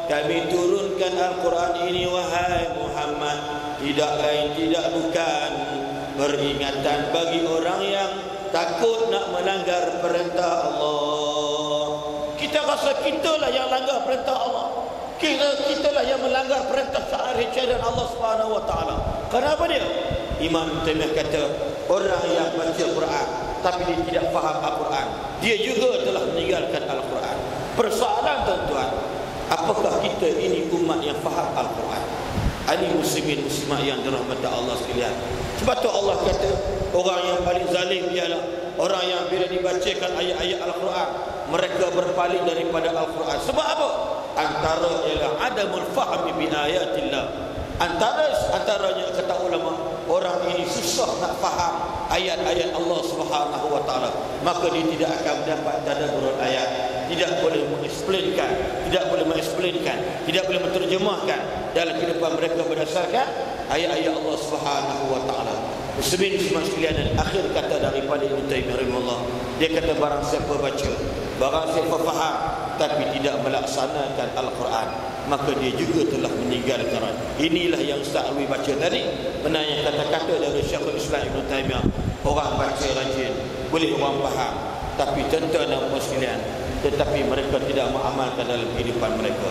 Kami turunkan Al-Quran ini wahai Muhammad, tidak lain tidak bukan peringatan bagi orang yang takut nak melanggar perintah Allah. Kita rasa kitalah yang langgar perintah Allah, kitalah yang melanggar perintah syariat Allah Subhanahu wa taala. Kenapa dia? Imam Taimiyah kata, orang yang baca Quran tapi dia tidak faham Al-Quran, dia juga telah meninggalkan Al-Quran. Persoalan tuan-tuan, apakah kita ini umat yang faham Al-Quran? Ini muslimin muslimat yang dirahmati Allah sekalian. Sebab tu Allah kata, orang yang paling zalim ialah orang yang bila dibacakan ayat-ayat Al-Quran, mereka berpaling daripada Al-Quran. Sebab apa? Antara ialah adamul fahmi bi ayatillah. Antaranya kata ulama, orang ini susah nak faham ayat-ayat Allah Subhanahu wa taala, maka dia tidak akan mendapat tadabbur ayat, tidak boleh mengeksplainkan, tidak boleh menterjemahkan dalam kehidupan mereka berdasarkan ayat-ayat Allah Subhanahu wa taala. Muslimin muslimat sekalian, dan akhir kata daripada Ibnu Taimiyah rahimahullah, dia kata barang siapa baca, barang siapa faham tapi tidak melaksanakan Al-Quran, maka dia juga telah meninggalkan. Inilah yang Ustaz Alwi baca tadi, benarnya kata-kata dari Syekhul Islam Ibnu Taimiyah. Orang baca rajin, boleh orang faham, tapi tuan-tuan dan puan sekalian, tetapi mereka tidak mengamalkan dalam kehidupan mereka.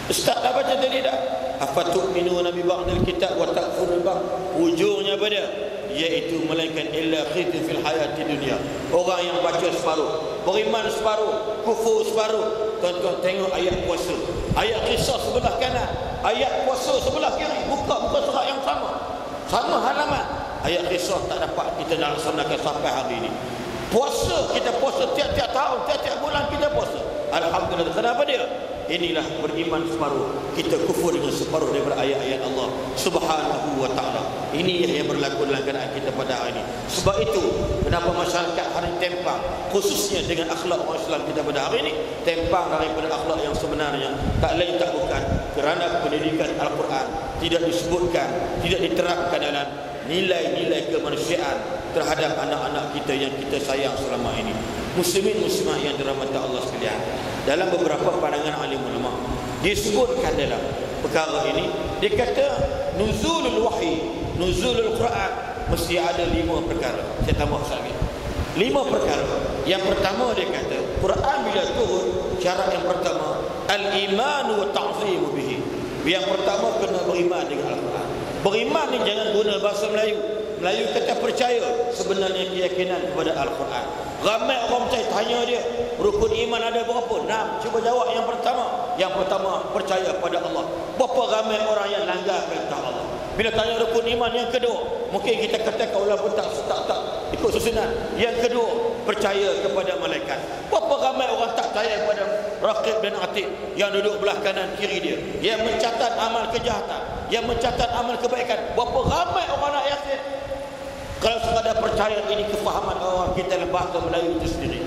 Ustaz dah baca tadi dah. Afatu'minuna bi ba'dil kitab wa takfuruna bi ba'd. Ujungnya apa dia? Iaitu melainkan illa khizyun fil hayati dunia. Orang yang baca separuh, beriman separuh, kufur separuh. Tuan-tuan tengok ayat puasa, ayat kisah sebelah kanan, ayat puasa sebelah kiri. Buka surat yang sama halaman. Ayat kisah tak dapat kita nak laksanakan sampai hari ini. Puasa, kita puasa tiap-tiap tahun, tiap-tiap bulan kita puasa. Alhamdulillah. Kenapa dia? Inilah beriman separuh, kita kufur dengan separuh daripada ayat-ayat Allah Subhanahu wa ta'ala. Ini yang berlaku dalam keadaan kita pada hari ini. Sebab itu kenapa masyarakat hari ini tempang, khususnya dengan akhlak orang Islam kita pada hari ini, tempang daripada akhlak yang sebenarnya. Tak lain tak bukan kerana pendidikan Al-Quran tidak disebutkan, tidak diterapkan dalam nilai-nilai kemanusiaan terhadap anak-anak kita yang kita sayang selama ini. Muslimin muslimat yang dirahmati Allah sekalian, dalam beberapa pandangan alim ulama disebutkan dalam perkara ini, dia kata nuzulul wahyi, nuzulul Quran mesti ada 5 perkara. Saya tambah lagi 5 perkara. Yang pertama dia kata Quran bila turun, syarat yang pertama al-iman wa ta'zimu bihi. Yang pertama kena beriman dengan Al-Quran. Beriman ni jangan guna bahasa Melayu kata percaya, sebenarnya keyakinan kepada Al-Quran. Ramai orang tanya dia, rukun iman ada berapa? 6. Cuba jawab yang pertama. Yang pertama, percaya pada Allah. Berapa ramai orang yang langgar perintah Allah? Bila tanya rukun iman yang kedua, mungkin kita katakan walaupun tak ikut susunan. Yang kedua, percaya kepada malaikat. Berapa ramai orang tak percaya kepada Raqib dan Atid yang duduk belah kanan kiri dia, yang mencatat amal kejahatan, yang mencatat amal kebaikan. Berapa ramai orang nak yakin? Kalau sekadar percaya, ini kefahaman orang kita dalam bahasa Melayu itu sendiri.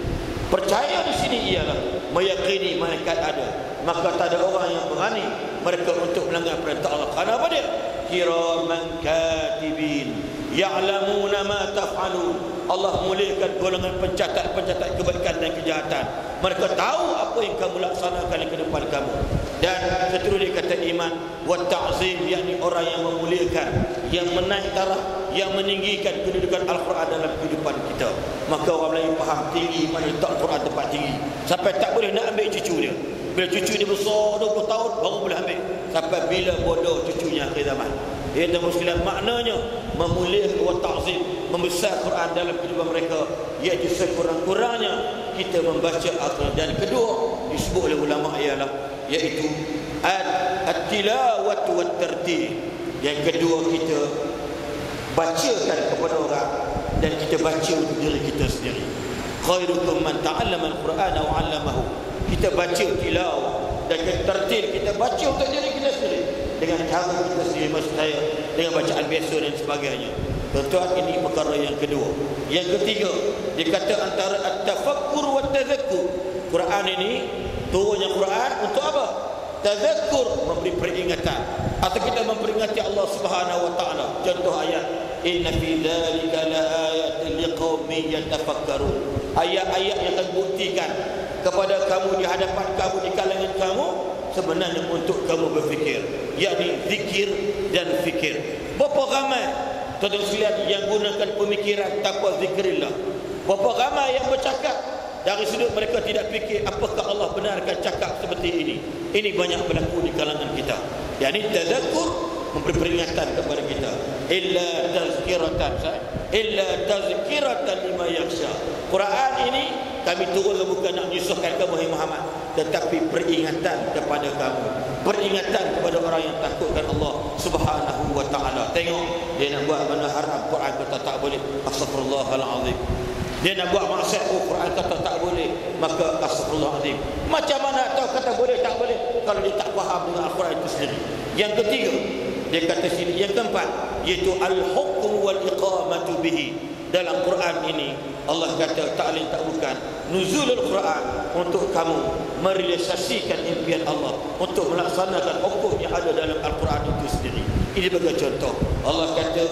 Percaya di sini ialah meyakini malaikat ada. Maka tak ada orang yang berani mereka untuk melanggar perintah Allah. Kerana apa dia? Kiraman katibin ya'lamuna ma taf'alun. Allah muliakan golongan pencatat-pencatat kebaikan dan kejahatan. Mereka tahu apa yang kamu laksanakan di kehidupan kamu. Dan seterusnya dia kata iman wa ta'zim, yakni orang yang memuliakan, yang menaik taraf, yang meninggikan kedudukan Al-Quran dalam kehidupan kita. Maka orang Melayu faham tinggi mana letak Al-Quran tempat tinggi, sampai tak boleh nak ambil cucu dia. Bila cucu dia besar 20 tahun baru boleh ambil. Sampai bila bodoh cucunya akhir zaman. Ia dan maknanya memuliakan wa ta'zim, membesar Quran dalam kehidupan mereka, iaitu sekurang-kurangnya kita membaca Al-Quran. Dan kedua disebut oleh ulama ialah iaitu at-tilawatu wat-tartil. Yang kedua, kita bacakan kepada orang dan kita baca untuk diri kita sendiri. Khairukum man ta'allama al-Qur'ana wa 'allamahu. Kita baca tilawah dan tartil, kita baca untuk diri kita sendiri dengan cara kita sendiri, maksud saya dengan bacaan biasa dan sebagainya. Tuan-tuan, ini perkara yang kedua. Yang ketiga, dia kata antara at-tafakkur wa tadhakkur. Quran ini turunnya Quran untuk apa? Tadhakkur, memberi peringatan, atau kita memperingati Allah Subhanahu wa taala. Contoh ayat, inna fi dzalika laayatin liqaumin yatafakkarun. Ayat-ayat yang akan buktikan kepada kamu, di hadapan kamu, di kalangan kamu, sebenarnya untuk kamu berfikir, yakni zikir dan fikir. Berapa ramai tuan-tuan sekalian yang gunakan pemikiran tanpa zikrillah? Berapa ramai yang bercakap dari sudut mereka tidak fikir apakah Allah benarkan cakap seperti ini. Ini banyak berlaku di kalangan kita. Yakni tadzakur, memberi peringatan kepada kita. Illa tazkiratan lima yakhsha. Quran ini kami turunkan bukan nak menyusahkan kamu, hai Muhammad, tetapi peringatan kepada kamu, peringatan kepada orang yang takutkan Allah Subhanahu wa taala. Tengok, dia nak buat benda haram, Quran kata tak boleh, astagfirullahalazim. Dia nak buat maksiat, Quran kata tak boleh, maka astagfirullahalazim. Macam mana tahu kata boleh tak boleh kalau dia tak faham dengan Al-Quran itu sendiri? Yang ketiga, dia kata sini, yang keempat, iaitu al-hukm wal iqamatu bihi. Dalam Quran ini Allah kata tak lain tak bukan nuzulul Quran untuk kamu merealisasikan impian Allah, untuk melaksanakan hukum yang ada dalam Al-Quran itu sendiri. Ini sebagai contoh. Allah kata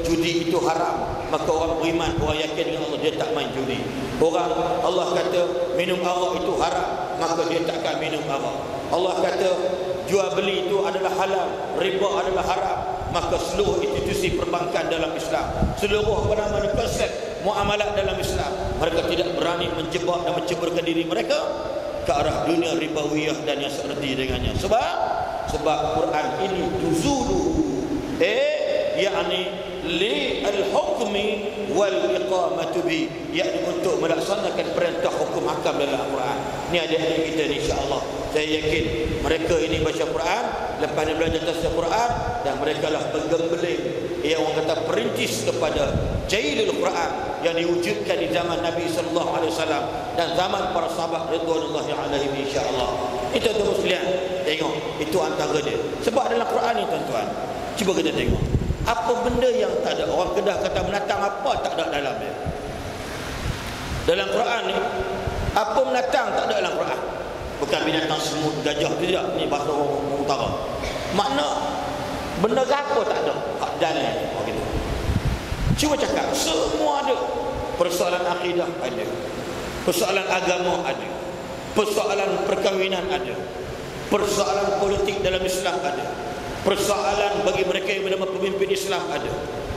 judi itu haram, maka orang beriman, orang yakin dengan Allah, dia tak main judi. Allah kata minum arak itu haram, maka dia takkan minum arak. Allah kata jual beli itu adalah halal, riba adalah haram, maka seluruh institusi perbankan dalam Islam, seluruh konsep muamalat dalam Islam, mereka tidak berani menjebak dan menceburkan diri mereka ke arah dunia ribawiyah dan yang seperti dengannya. Sebab sebab Quran ini nuzuluhu yakni li al-hukmi wal iqamatu bi, yakni untuk melaksanakan perintah hukum hakam dalam Al-Quran. Ni adik-adik kita ni, insya-Allah saya yakin mereka ini baca Quran, lepas ni belajar tafsir Quran, dan mereka lah penggembeling yang orang kata perintis kepada jailul Quran yang diwujudkan di zaman Nabi sallallahu alaihi wasallam dan zaman para sahabat radhiyallahu alaihim, insya-Allah. Itu tuan-tuan sekalian, tengok itu antara dia. Sebab dalam Quran ni tuan-tuan, cuba kita tengok apa benda yang tak ada. Orang Kedah kata binatang apa tak ada dalam dia. Dalam Quran ni apa binatang tak ada dalam Quran. Bukan binatang semut, gajah, tidak. Ni bahasa orang utara. Makna benda apa tak ada. Hak dalam gitu. Cuba cakap, semua ada. Persoalan akidah ada. Persoalan agama ada. Persoalan perkahwinan ada. Persoalan politik dalam Islam ada. Persoalan bagi mereka yang bernama pemimpin Islam ada.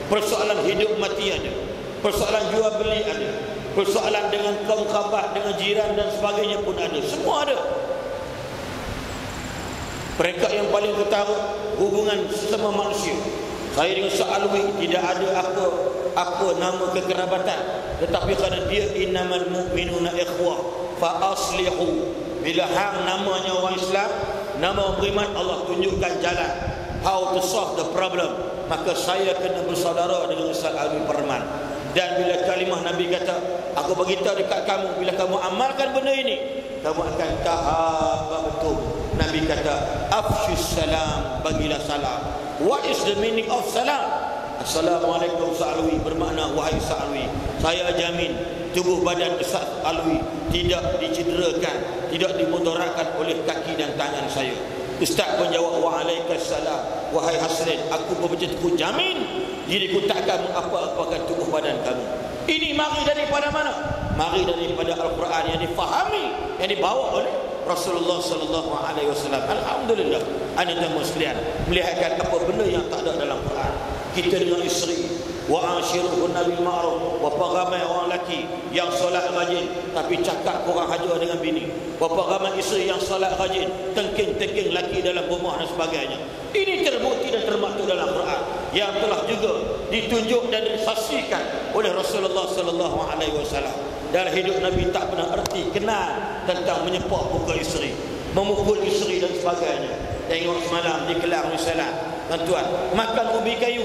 Persoalan hidup mati ada. Persoalan jual beli ada. Persoalan dengan kaum kerabat, dengan jiran dan sebagainya pun ada. Semua ada. Mereka yang paling utama hubungan sesama manusia. Saya dengan Sa'alwi tidak ada apa nama kekerabatan, tetapi kerana dia innamal mu'minuna ikhwah fa aslihu. Bila hang namanya orang Islam, nama orang beriman, Allah tunjukkan jalan how to solve the problem. Maka saya kena bersaudara dengan Ustaz Alwi Perman. Dan bila kalimah Nabi kata, aku beritahu dekat kamu, bila kamu amalkan benda ini, kamu akan tahap betul. Nabi kata, afshus salam, bagilah salam. What is the meaning of salam? Assalamualaikum Ustaz Alwi bermakna wahai Ustaz Alwi, saya jamin tubuh badan Ustaz Alwi tidak dicederakan, tidak dimudaratkan oleh kaki dan tangan saya. Ustaz pun jawab, waalaikumsalam wahai Hasrin, aku berbetul jamin diriku takkan apa-apakan tubuh badan kamu. Ini mari daripada mana? Mari daripada Al-Quran yang difahami, yang dibawa oleh Rasulullah sallallahu alaihi wasallam. Alhamdulillah, anda sekalian melihatkan apa benda yang tak ada dalam Quran. Kita dengan isteri, wa ashiruhunna bil ma'ruf, berapa ramai orang lelaki yang solat rajin tapi cakap kurang ajar dengan bini. Berapa ramai isteri yang solat rajin, tengking-tengking lelaki dalam rumah dan sebagainya. Ini terbukti dan termaktub dalam Quran yang telah juga ditunjuk dan disaksikan oleh Rasulullah sallallahu alaihi wasallam. Dalam hidup Nabi tak pernah erti kenal tentang menyepak muka isteri, memukul isteri dan sebagainya. Tengok semalam di Kelang misalnya, tuan-tuan, makan ubi kayu.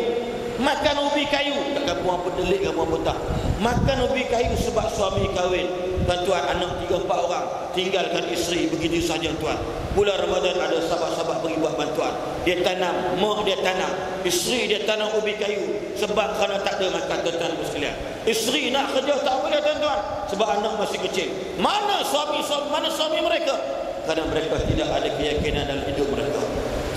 Makan ubi kayu, takkan puan pedelik ke puan petah. Makan ubi kayu sebab suami kahwin. Tuan-tuan, anak 3-4 orang, tinggalkan isteri begitu saja tuan. Bulan Ramadan ada sahabat-sahabat pergi buat bantuan. Dia tanam, mak dia tanam, isteri dia tanam ubi kayu sebab kerana tak ada makan, tuan-tuan sekalian. Isteri nak kerja tak boleh tuan-tuan sebab anak masih kecil. Mana suami mereka? Kerana mereka tidak ada keyakinan dalam hidup mereka.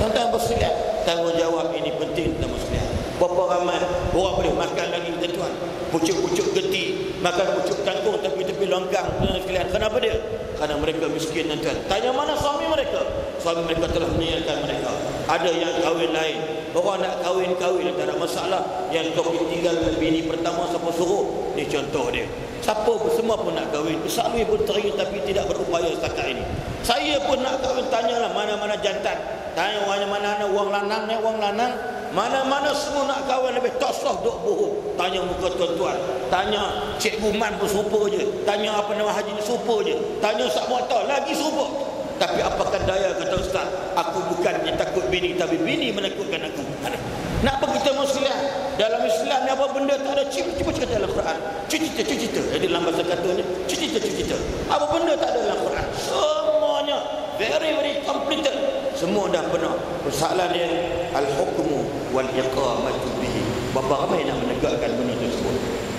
Tuan-tuan sekalian, tanggungjawab ini penting tuan-tuan sekalian. Berapa ramai orang boleh makan lagi tuan-tuan, pucuk-pucuk geti, makan pucuk kangkung tapi tepi longkang tuan-tuan sekalian. Kenapa dia? Kerana mereka miskin tuan-tuan. Tanya mana suami mereka? Suami mereka telah meninggalkan mereka. Ada yang kahwin lain. Orang nak kahwin tak ada masalah. Yang kau tinggal dengan bini pertama siapa suruh? Ni contoh dia. Siapa pun semua pun nak kahwin. Ustaz Alwi pun teringin tapi tidak berupaya setakat ini. Saya pun nak kahwin, tanyalah mana-mana jantan. Tanya mana-mana wang lanang. Mana-mana semua nak kahwin lebih toslah duk bohong. Tanya muka tuan-tuan, tanya Cikgu Man pun serupa je, tanya apa nama Haji ni serupa je, tanya Ustaz Mu'attah lagi serupa. Tapi apakah daya kata Ustaz, aku bukan takut bini tapi bini menakutkan aku. Nak pergi kita muslim dalam Islam ni apa benda tak ada, cuba cerita dalam Quran. Cerita. Jadi dalam bahasa katanya cerita. Apa benda tak ada dalam Quran? Semuanya very completed. Semua dah benar. Persoalan dia al-hukmu wal iqamatu bihi. Berapa ramai nak menegakkan benda tersebut?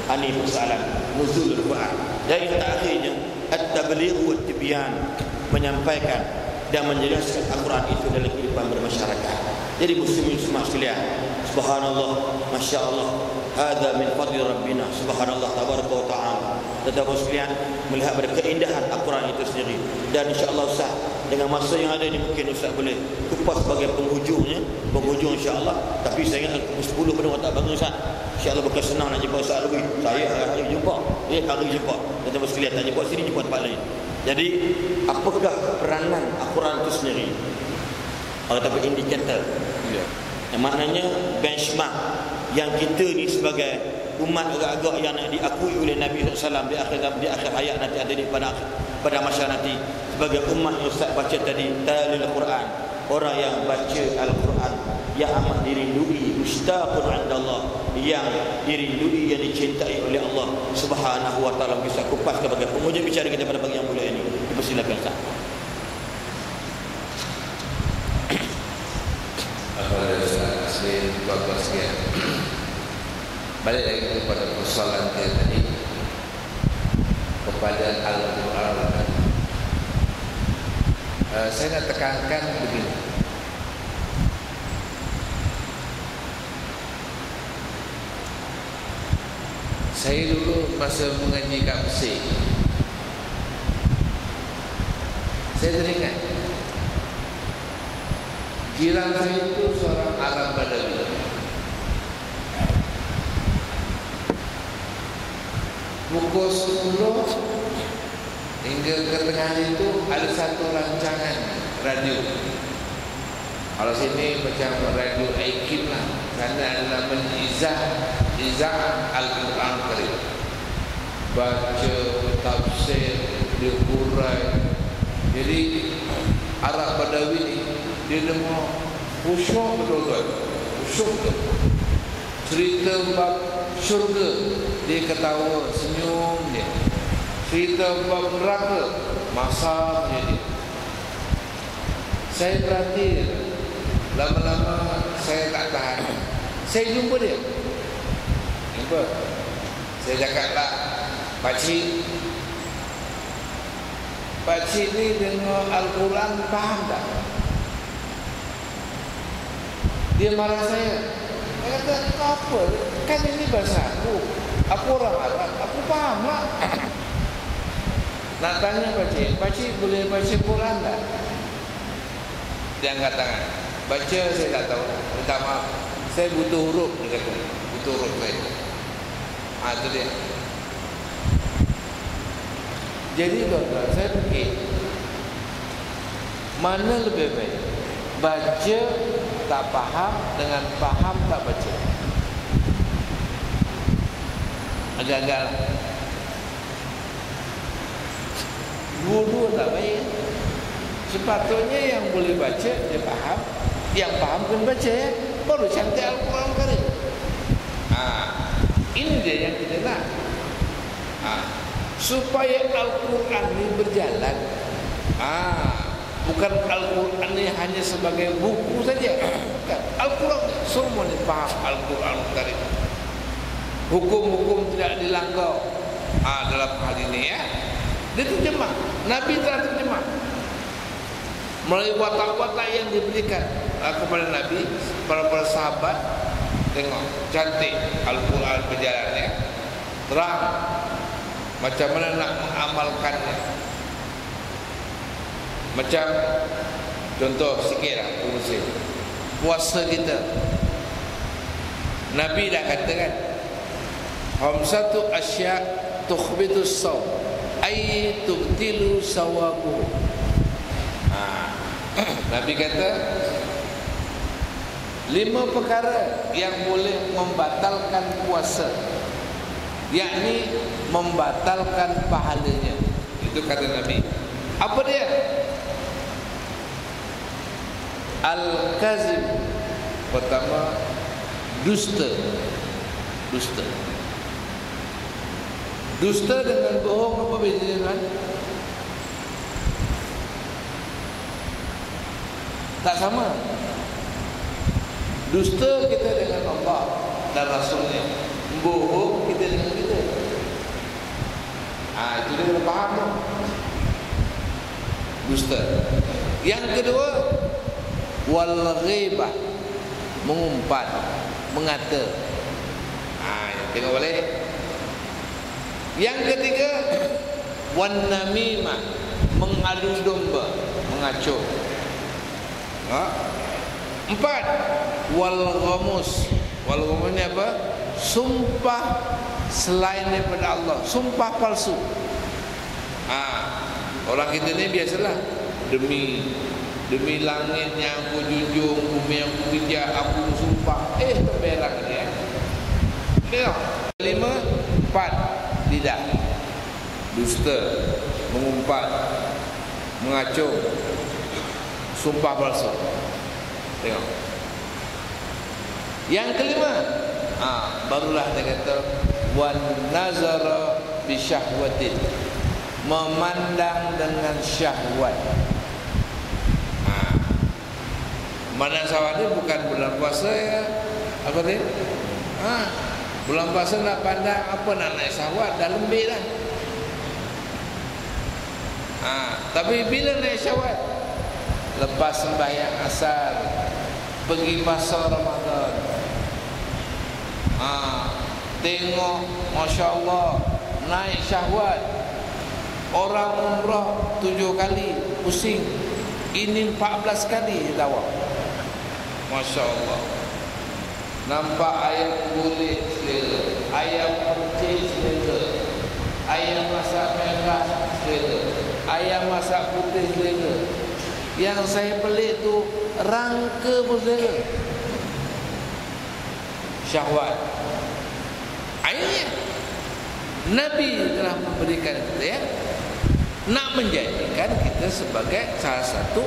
Ini persoalan nuzul Al-Quran. Dan yang terakhirnya at-tabligh wa tibyan, menyampaikan dan menjelaskan Al-Quran itu dalam kehidupan bermasyarakat. Jadi muslimin semua sekalian, subhanallah, masya-Allah, hadza min fadli rabbina, subhanallah tabaraka wa taala. Tetapi sekalian melihat pada keindahan Al-Quran itu sendiri. Dan insya-Allah Ustaz, dengan masa yang ada ni mungkin Ustaz boleh kupas sebagai penghujung insya-Allah. Tapi saya ingat 10 pada tak bangun Ustaz. Insya-Allah bukan senang nak jumpa Ustaz Alwi. Saya hari jumpa. Hari jumpa. Tetapi sekalian tak jumpa sini, jumpa tempat lain. Jadi apakah peranan Al-Quran itu sendiri? ataupun indikator. Ya. Yang maknanya benchmark yang kita ni sebagai umat agak-agak yang nak diakui oleh Nabi SAW di akhir hayat nanti, ada di pada masa nanti, sebagai umat yang Ustaz baca tadi, talil Quran, orang yang baca Al-Quran, yang amat dirindui, mustaqun 'indallah, yang dirindui, yang dicintai oleh Allah Subhanahu wa taala. Bisa kupas sebagai penghujung bicara kita pada pagi yang mulia ini. Dipersilakan Ustaz. Tuan-tuan sekalian, balik lagi kepada persoalan kita tadi, kepada Al-Quran. Saya nak tekankan begini. Saya dulu masa mengaji kat Mesir, saya teringat jiran saya itu seorang Arab Badawi. Pukul 10 hingga ke tengah itu ada satu rancangan radio. Kalau sini macam radio Aikim lah, kerana adalah Izah Al-Quran Karim. Baca, tafsir, diurai. Jadi Arab Badawi ni dia dengar khusyuk betul-betul, khusyuk betul. Cerita bab syurga, dia ketawa, senyum dia. Cerita bab neraka, masaknya dia. Saya perhati, lama-lama saya tak tahan. Saya jumpa dia. Jumpa. Saya cakaplah, Pakcik ni dengar Al-Quran faham tak? Dia marah saya. Saya kata, apa? Kan ini bahasa aku. Aku orang Arab, aku faham lah. Nak tanya Pakcik boleh baca Quran tak? Dia angkat tangan. Baca saya tak tahu. Minta maaf. Saya butuh huruf, dia kata. Butuh huruf saya. Itu dia. Jadi tuan-tuan, saya fikir mana lebih baik, baca tak faham dengan faham tak baca? Agak-agak lah. Dua-dua tak baik. Sepatutnya yang boleh baca dia faham, yang faham pun baca, baru cantik Al-Quran Karim. Ini dia yang kita nak. Supaya Al-Quran ini berjalan. Bukan Al-Quran ini hanya sebagai buku saja. Bukan. Al-Quran semua ni faham Al-Quran Karim. Hukum-hukum tidak dilanggar dalam hal ini ya. Dia terjemah. Nabi telah terjemah melalui watak-watak yang diberikan kepada Nabi, para sahabat. Tengok cantik Al-Quran berjalannya, terang. Macam mana nak mengamalkannya? Macam contoh sikit lah, puasa kita. Nabi dah katakan, khamsatu asya' tukhbitus sawm ay tubtilu sawabuhu. Nabi kata 5 perkara yang boleh membatalkan puasa, yakni membatalkan pahalanya. Itu kata Nabi. Apa dia? Al-kazib. Pertama, dusta. Dusta dengan bohong apa bedanya, kan? Tak sama. Dusta kita dengan Allah dan Rasulnya, bohong kita dengan kita. Itu dia boleh faham tu. Dusta. Yang kedua, wal ghibah, mengumpat, mengata. Tengok balik. Yang ketiga, wan namimah, mengadu domba, mengacau. 4, wal ghamus. Wal ghamus ni apa? Sumpah selain daripada Allah, sumpah palsu. Orang kita ni biasalah demi Demi langit yang aku junjung, bumi yang aku pijak, aku sumpah. Terberang dia. Tengok. 5, 4 lidah. Dusta, mengumpat, mengacung, sumpah palsu. Tengok. Yang kelima, barulah dia kata wan nazara bi syahwatin, memandang dengan syahwat. Memandang syahwat ini bukan bulan puasa ya. Apa dia? Bulan puasa nak pandang apa, nak naik syahwat dah lembik dah. Tapi bila naik syahwat, lepas sembahyang asar, pergi pasar Ramadan, tengok Masya Allah naik syahwat. Orang umrah 7 kali pusing, ini 14 kali tawaf. Masya Allah. Nampak ayam kulit selera, ayam percis selera, ayam masak merah selera, ayam masak putih selera. Yang saya pelik tu rangka pun selera. Syahwat. Akhirnya Nabi telah memberikan kita ya, nak menjadikan kita sebagai salah satu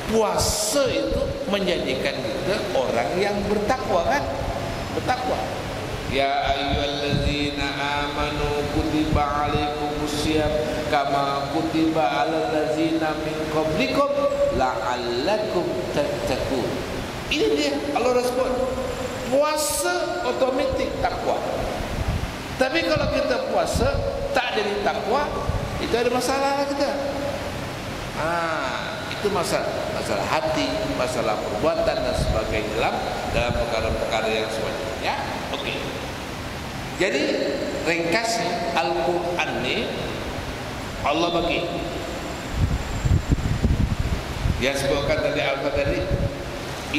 puasa itu menjadikan kita orang yang bertakwa kan? Bertakwa. Ya ayyuhallazina amanu kutiba alaikumusiyam kama kutiba alal ladzina min qablikum la'allakum tattaqun. Ini dia Allah sebut. Puasa otomatik takwa. Tapi kalau kita puasa tak jadi takwa, itu ada masalah kita. Itu masalah hati, masalah perbuatan dan sebagainya dalam perkara-perkara yang semacam ya. Okey. Jadi ringkasnya Al-Quran ni Allah bagi yang sebutkan tadi tadi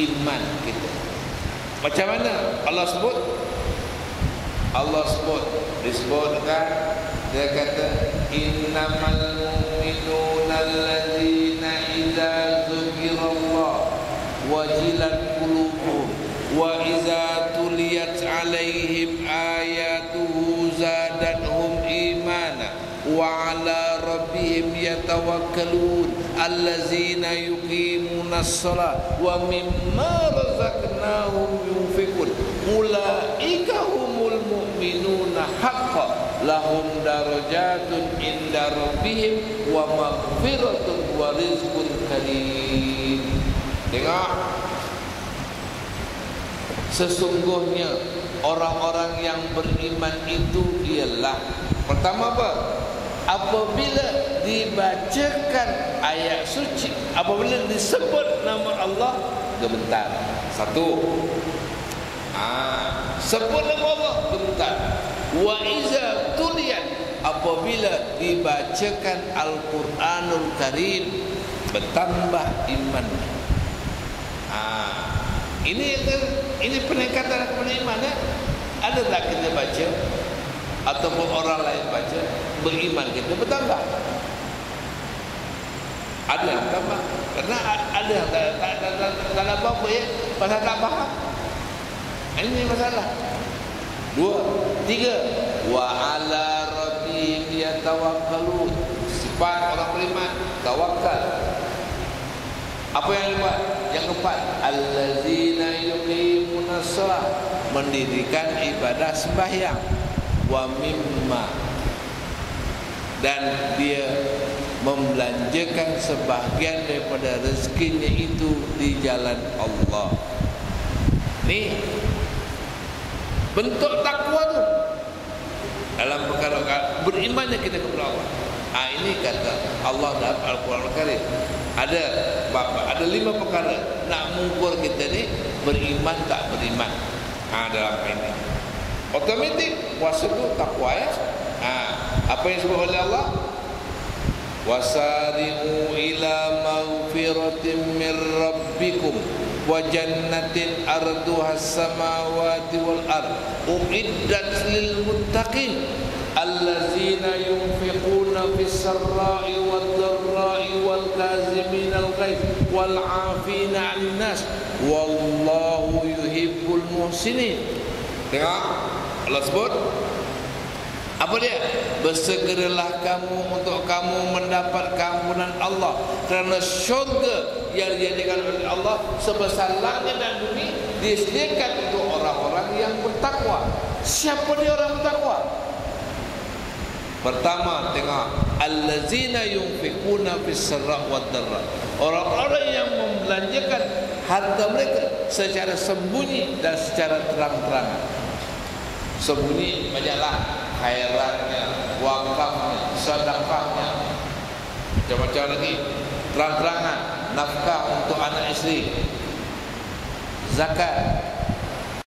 iman kita. Macam mana Allah sebut? Allah disebutkan, dia kata innamal mu'minuna allazina idza dzukirallah wajilat qulubuhum wa idza tuliyat alaihim ayatuhu zadatuhum imana wa ala rabbihim yatawakkalun allazina yuqimunas shalah wa mimma razaqnahum yunfiqun ulaika humul mu'minuna haqqan lahum darajatun inda rabbihim wa maghfiratun wa rizqun karim. Tengok, sesungguhnya orang-orang yang beriman itu ialah pertama apa? Apabila dibacakan ayat suci, apabila disebut nama Allah, gemetar. Satu, sebut nama Allah, gemetar. Wa iza tuliyat, apabila dibacakan Al-Quranul Karim, bertambah iman. Ini peningkatan iman ya. Ada tak kita baca ataupun orang lain baca, beriman kita bertambah? Ada yang bertambah. Karena ada yang tak ada apa-apa ya, pasal tak faham. Ini masalah. 2, 3, wa ala rabbihim yatawakkalun. Sifat orang beriman, tawakal. Apa yang keempat? Yang keempat, allazina yuqimunas shalah, mendirikan ibadah sembahyang. Wa mimma, dan dia membelanjakan sebahagian daripada rezekinya itu di jalan Allah. Ni bentuk takwa tu dalam perkara berimannya kita kepada Allah. Ini kata Allah dalam Al-Quran Al-Karim. Ada 5 perkara nak mengukur kita ni beriman tak beriman. Dalam ini otomatik puasa tu takwa ya. Apa yang disebut oleh Allah? Wasari'u ila maghfiratin min rabbikum wa jannatin arduha as-samawati wal ard uiddat lil muttaqin allazina yunfiquna yunfiquna fis sarra'i wad dharra'i wal kaziminal ghaidh wal 'afina 'anil nas wallahu yuhibbul muhsinin. Tengok Allah sebut apa dia? Bersegeralah kamu untuk kamu mendapat keampunan Allah, kerana syurga yang dijadikan oleh Allah sebesar langit dan bumi disediakan untuk orang-orang yang bertakwa. Siapa dia orang bertakwa? Pertama, tengok allazina yunfiquna fis sarra' wad dharra, orang-orang yang membelanjakan harta mereka secara sembunyi dan secara terang-terangan. Sembunyi banyaklah khairatnya, wakafnya, sedekahnya, macam-macam lagi. Terang-terangan nafkah untuk anak isteri, zakat,